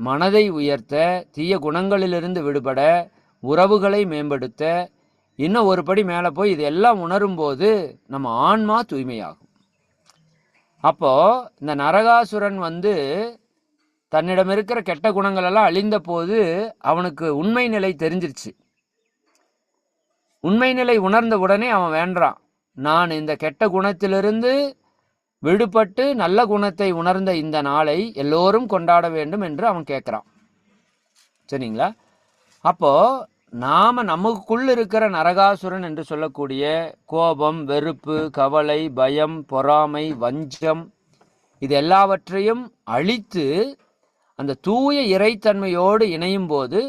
மனதை உயர்த்த, தீய குணங்களிலிருந்து விடுபட, உறவுகளை மேம்படுத்த, இன்னும் ஒரு படி மேலே போய் இதெல்லாம் உணரும்போது நம்ம ஆன்மா தூய்மையாகும். அப்போ இந்த நரகாசுரன் தன்னிடம் இருக்கிற கெட்ட குணங்கள் எல்லாம் அழிந்த போது அவனுக்கு உண்மை நிலை தெரிஞ்சிருச்சு. உண்மை நிலை உணர்ந்த உடனே அவன் வேண்டான், நான் இந்த கெட்ட குணத்திலிருந்து விடுபட்டு நல்ல குணத்தை உணர்ந்த இந்த நாளை எல்லோரும் கொண்டாட வேண்டும் என்று அவன் கேட்குறான். சரிங்களா? அப்போ நாம நமக்குள்ள இருக்கிற நரகாசுரன் என்று சொல்லக்கூடிய கோபம், வெறுப்பு, கவலை, பயம், பொறாமை, வஞ்சம் இது எல்லாவற்றையும் அழித்து அந்த தூய இறைத்தன்மையோடு இணையும் போது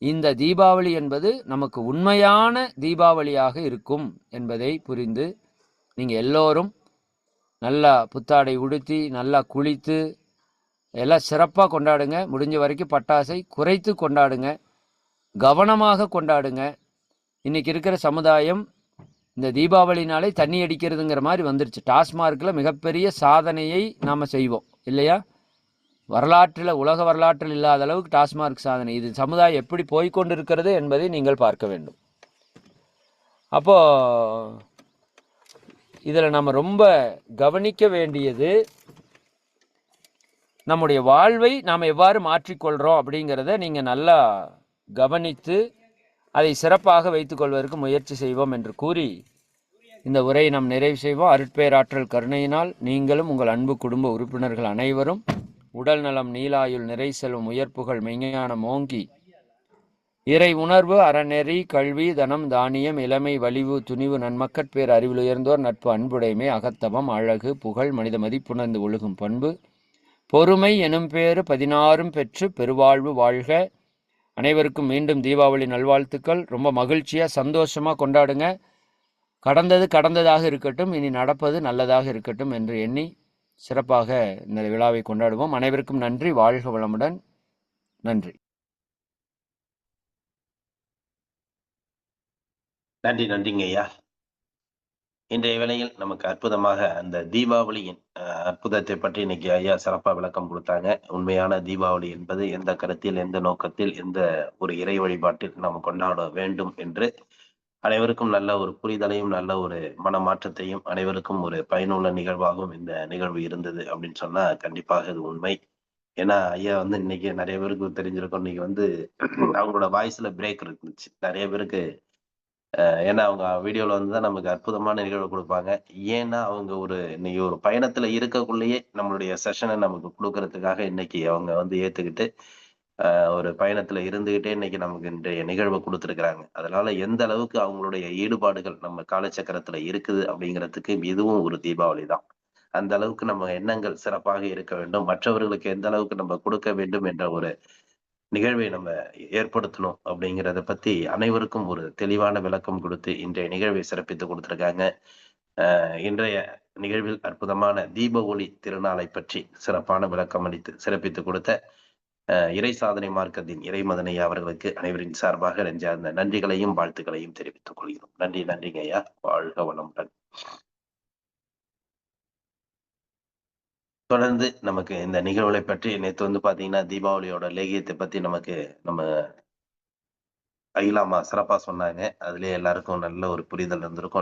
இந்த தீபாவளி என்பது நமக்கு உண்மையான தீபாவளியாக இருக்கும் என்பதை புரிந்து நீங்கள் எல்லோரும் நல்லா புத்தாடை உடுத்தி நல்லா குளித்து எல்லாம் சிறப்பாக கொண்டாடுங்க. முடிஞ்ச வரைக்கும் பட்டாசை குறைத்து கொண்டாடுங்க, கவனமாக கொண்டாடுங்க. இன்னைக்கு இருக்கிற சமுதாயம் இந்த தீபாவளினாலே தண்ணி அடிக்கிறதுங்கிற மாதிரி வந்துருச்சு. டாஸ்மார்க்கில் மிகப்பெரிய சாதனையை நாம் செய்வோம் இல்லையா? வரலாற்றில், உலக வரலாற்றில் இல்லாத அளவுக்கு டாஸ்மார்க் சாதனை. இது சமுதாயம் எப்படி போய்கொண்டிருக்கிறது என்பதை நீங்கள் பார்க்க வேண்டும். அப்போ இதில் நம்ம ரொம்ப கவனிக்க வேண்டியது நம்முடைய வாழ்வை நாம் எவ்வாறு மாற்றிக்கொள்கிறோம் அப்படிங்கிறத நீங்கள் நல்லா கவனித்து அதை சிறப்பாக வைத்துக்கொள்வதற்கு முயற்சி செய்வோம் என்று கூறி இந்த உரையை நாம் நிறைவு செய்வோம். அருட்பேராற்றல் கருணையினால் நீங்களும் உங்கள் அன்பு குடும்ப உறுப்பினர்கள் அனைவரும் உடல் நலம், நீலாயுள், நிறை செல்வம், உயர்ப்புகள், மெய்ஞானம் ஓங்கி இறை உணர்வு, அறநெறி, கல்வி, தனம், தானியம், இளமை, வலிவு, துணிவு, நன்மக்கட்பேர், அறிவில் உயர்ந்தோர், நட்பு, அன்புடைமை, அகத்தவம், அழகு, புகழ், மனித மதிப்புணர்ந்து ஒழுகும் பண்பு, பொறுமை எனும் பேறு 16 பெற்று பெருவாழ்வு வாழ்க. அனைவருக்கும் மீண்டும் தீபாவளி நல்வாழ்த்துக்கள். ரொம்ப மகிழ்ச்சியாக சந்தோஷமாக கொண்டாடுங்க. கடந்தது கடந்ததாக இருக்கட்டும், இனி நடப்பது நல்லதாக இருக்கட்டும் என்று எண்ணி சிறப்பாக இந்த விழாவை கொண்டாடுவோம். அனைவருக்கும் நன்றி. வாழ்க வளமுடன். நன்றி. நன்றிங்க ஐயா. இன்றைய வேளையில் நமக்கு அற்புதமாக அந்த தீபாவளியின் அற்புதத்தை பற்றி இன்னைக்கு ஐயா சிறப்பாக விளக்கம் கொடுத்தாங்க. உண்மையான தீபாவளி என்பது எந்த கருத்தில், எந்த நோக்கத்தில், எந்த ஒரு இறை வழிபாட்டில் நாம் கொண்டாட வேண்டும் என்று அனைவருக்கும் நல்ல ஒரு புரிதலையும் நல்ல ஒரு மனமாற்றத்தையும் அனைவருக்கும் ஒரு பயனுள்ள நிகழ்வாகவும் இந்த நிகழ்வு இருந்தது அப்படின்னு சொன்னா கண்டிப்பாக இது உண்மை. ஏன்னா ஐயா இன்னைக்கு நிறைய பேருக்கு தெரிஞ்சிருக்கும். இன்னைக்கு அவங்களோட வாய்ஸ்ல பிரேக் இருந்துச்சு நிறைய பேருக்கு. ஏன்னா அவங்க வீடியோல தான் நமக்கு அற்புதமான நிகழ்வு கொடுப்பாங்க. ஏன்னா அவங்க இன்னைக்கு ஒரு பயணத்துல இருக்கக்குள்ளேயே நம்மளுடைய செஷனை நமக்கு கொடுக்கறதுக்காக இன்னைக்கு அவங்க ஏத்துக்கிட்டு ஒரு பயணத்துல இருந்துகிட்டே இன்னைக்கு நமக்கு இன்றைய நிகழ்வை கொடுத்துருக்குறாங்க. அதனால எந்த அளவுக்கு அவங்களுடைய ஈடுபாடுகள் நம்ம காலச்சக்கரத்துல இருக்குது அப்படிங்கிறதுக்கு இதுவும் ஒரு தீபாவளி தான். அந்த அளவுக்கு நம்ம எண்ணங்கள் சிறப்பாக இருக்க வேண்டும். மற்றவர்களுக்கு எந்த அளவுக்கு நம்ம கொடுக்க வேண்டும் என்ற ஒரு நிகழ்வை நம்ம ஏற்படுத்தணும் அப்படிங்கிறத பத்தி அனைவருக்கும் ஒரு தெளிவான விளக்கம் கொடுத்து இன்றைய நிகழ்வை சிறப்பித்து கொடுத்திருக்காங்க. இன்றைய நிகழ்வில் அற்புதமான தீப ஒளி திருநாளை பற்றி சிறப்பான விளக்கம் அளித்து சிறப்பித்து கொடுத்த இறை சாதனை மார்க்கத்தின் இறைமதனை அவர்களுக்கு அனைவரின் சார்பாக நெஞ்சார்ந்த நன்றிகளையும் வாழ்த்துக்களையும் தெரிவித்துக் கொள்கிறோம். நன்றிங்க ஐயா. வாழ்க வளமுடன். தொடர்ந்து நமக்கு இந்த நிகழ்வுகளை பற்றி நேற்று பாத்தீங்கன்னா தீபாவளியோட லேகியத்தை பத்தி நம்ம அகிலாமா சிறப்பா சொன்னாங்க. அதுலயே எல்லாருக்கும் நல்ல ஒரு புரிதல் இருந்திருக்கும்.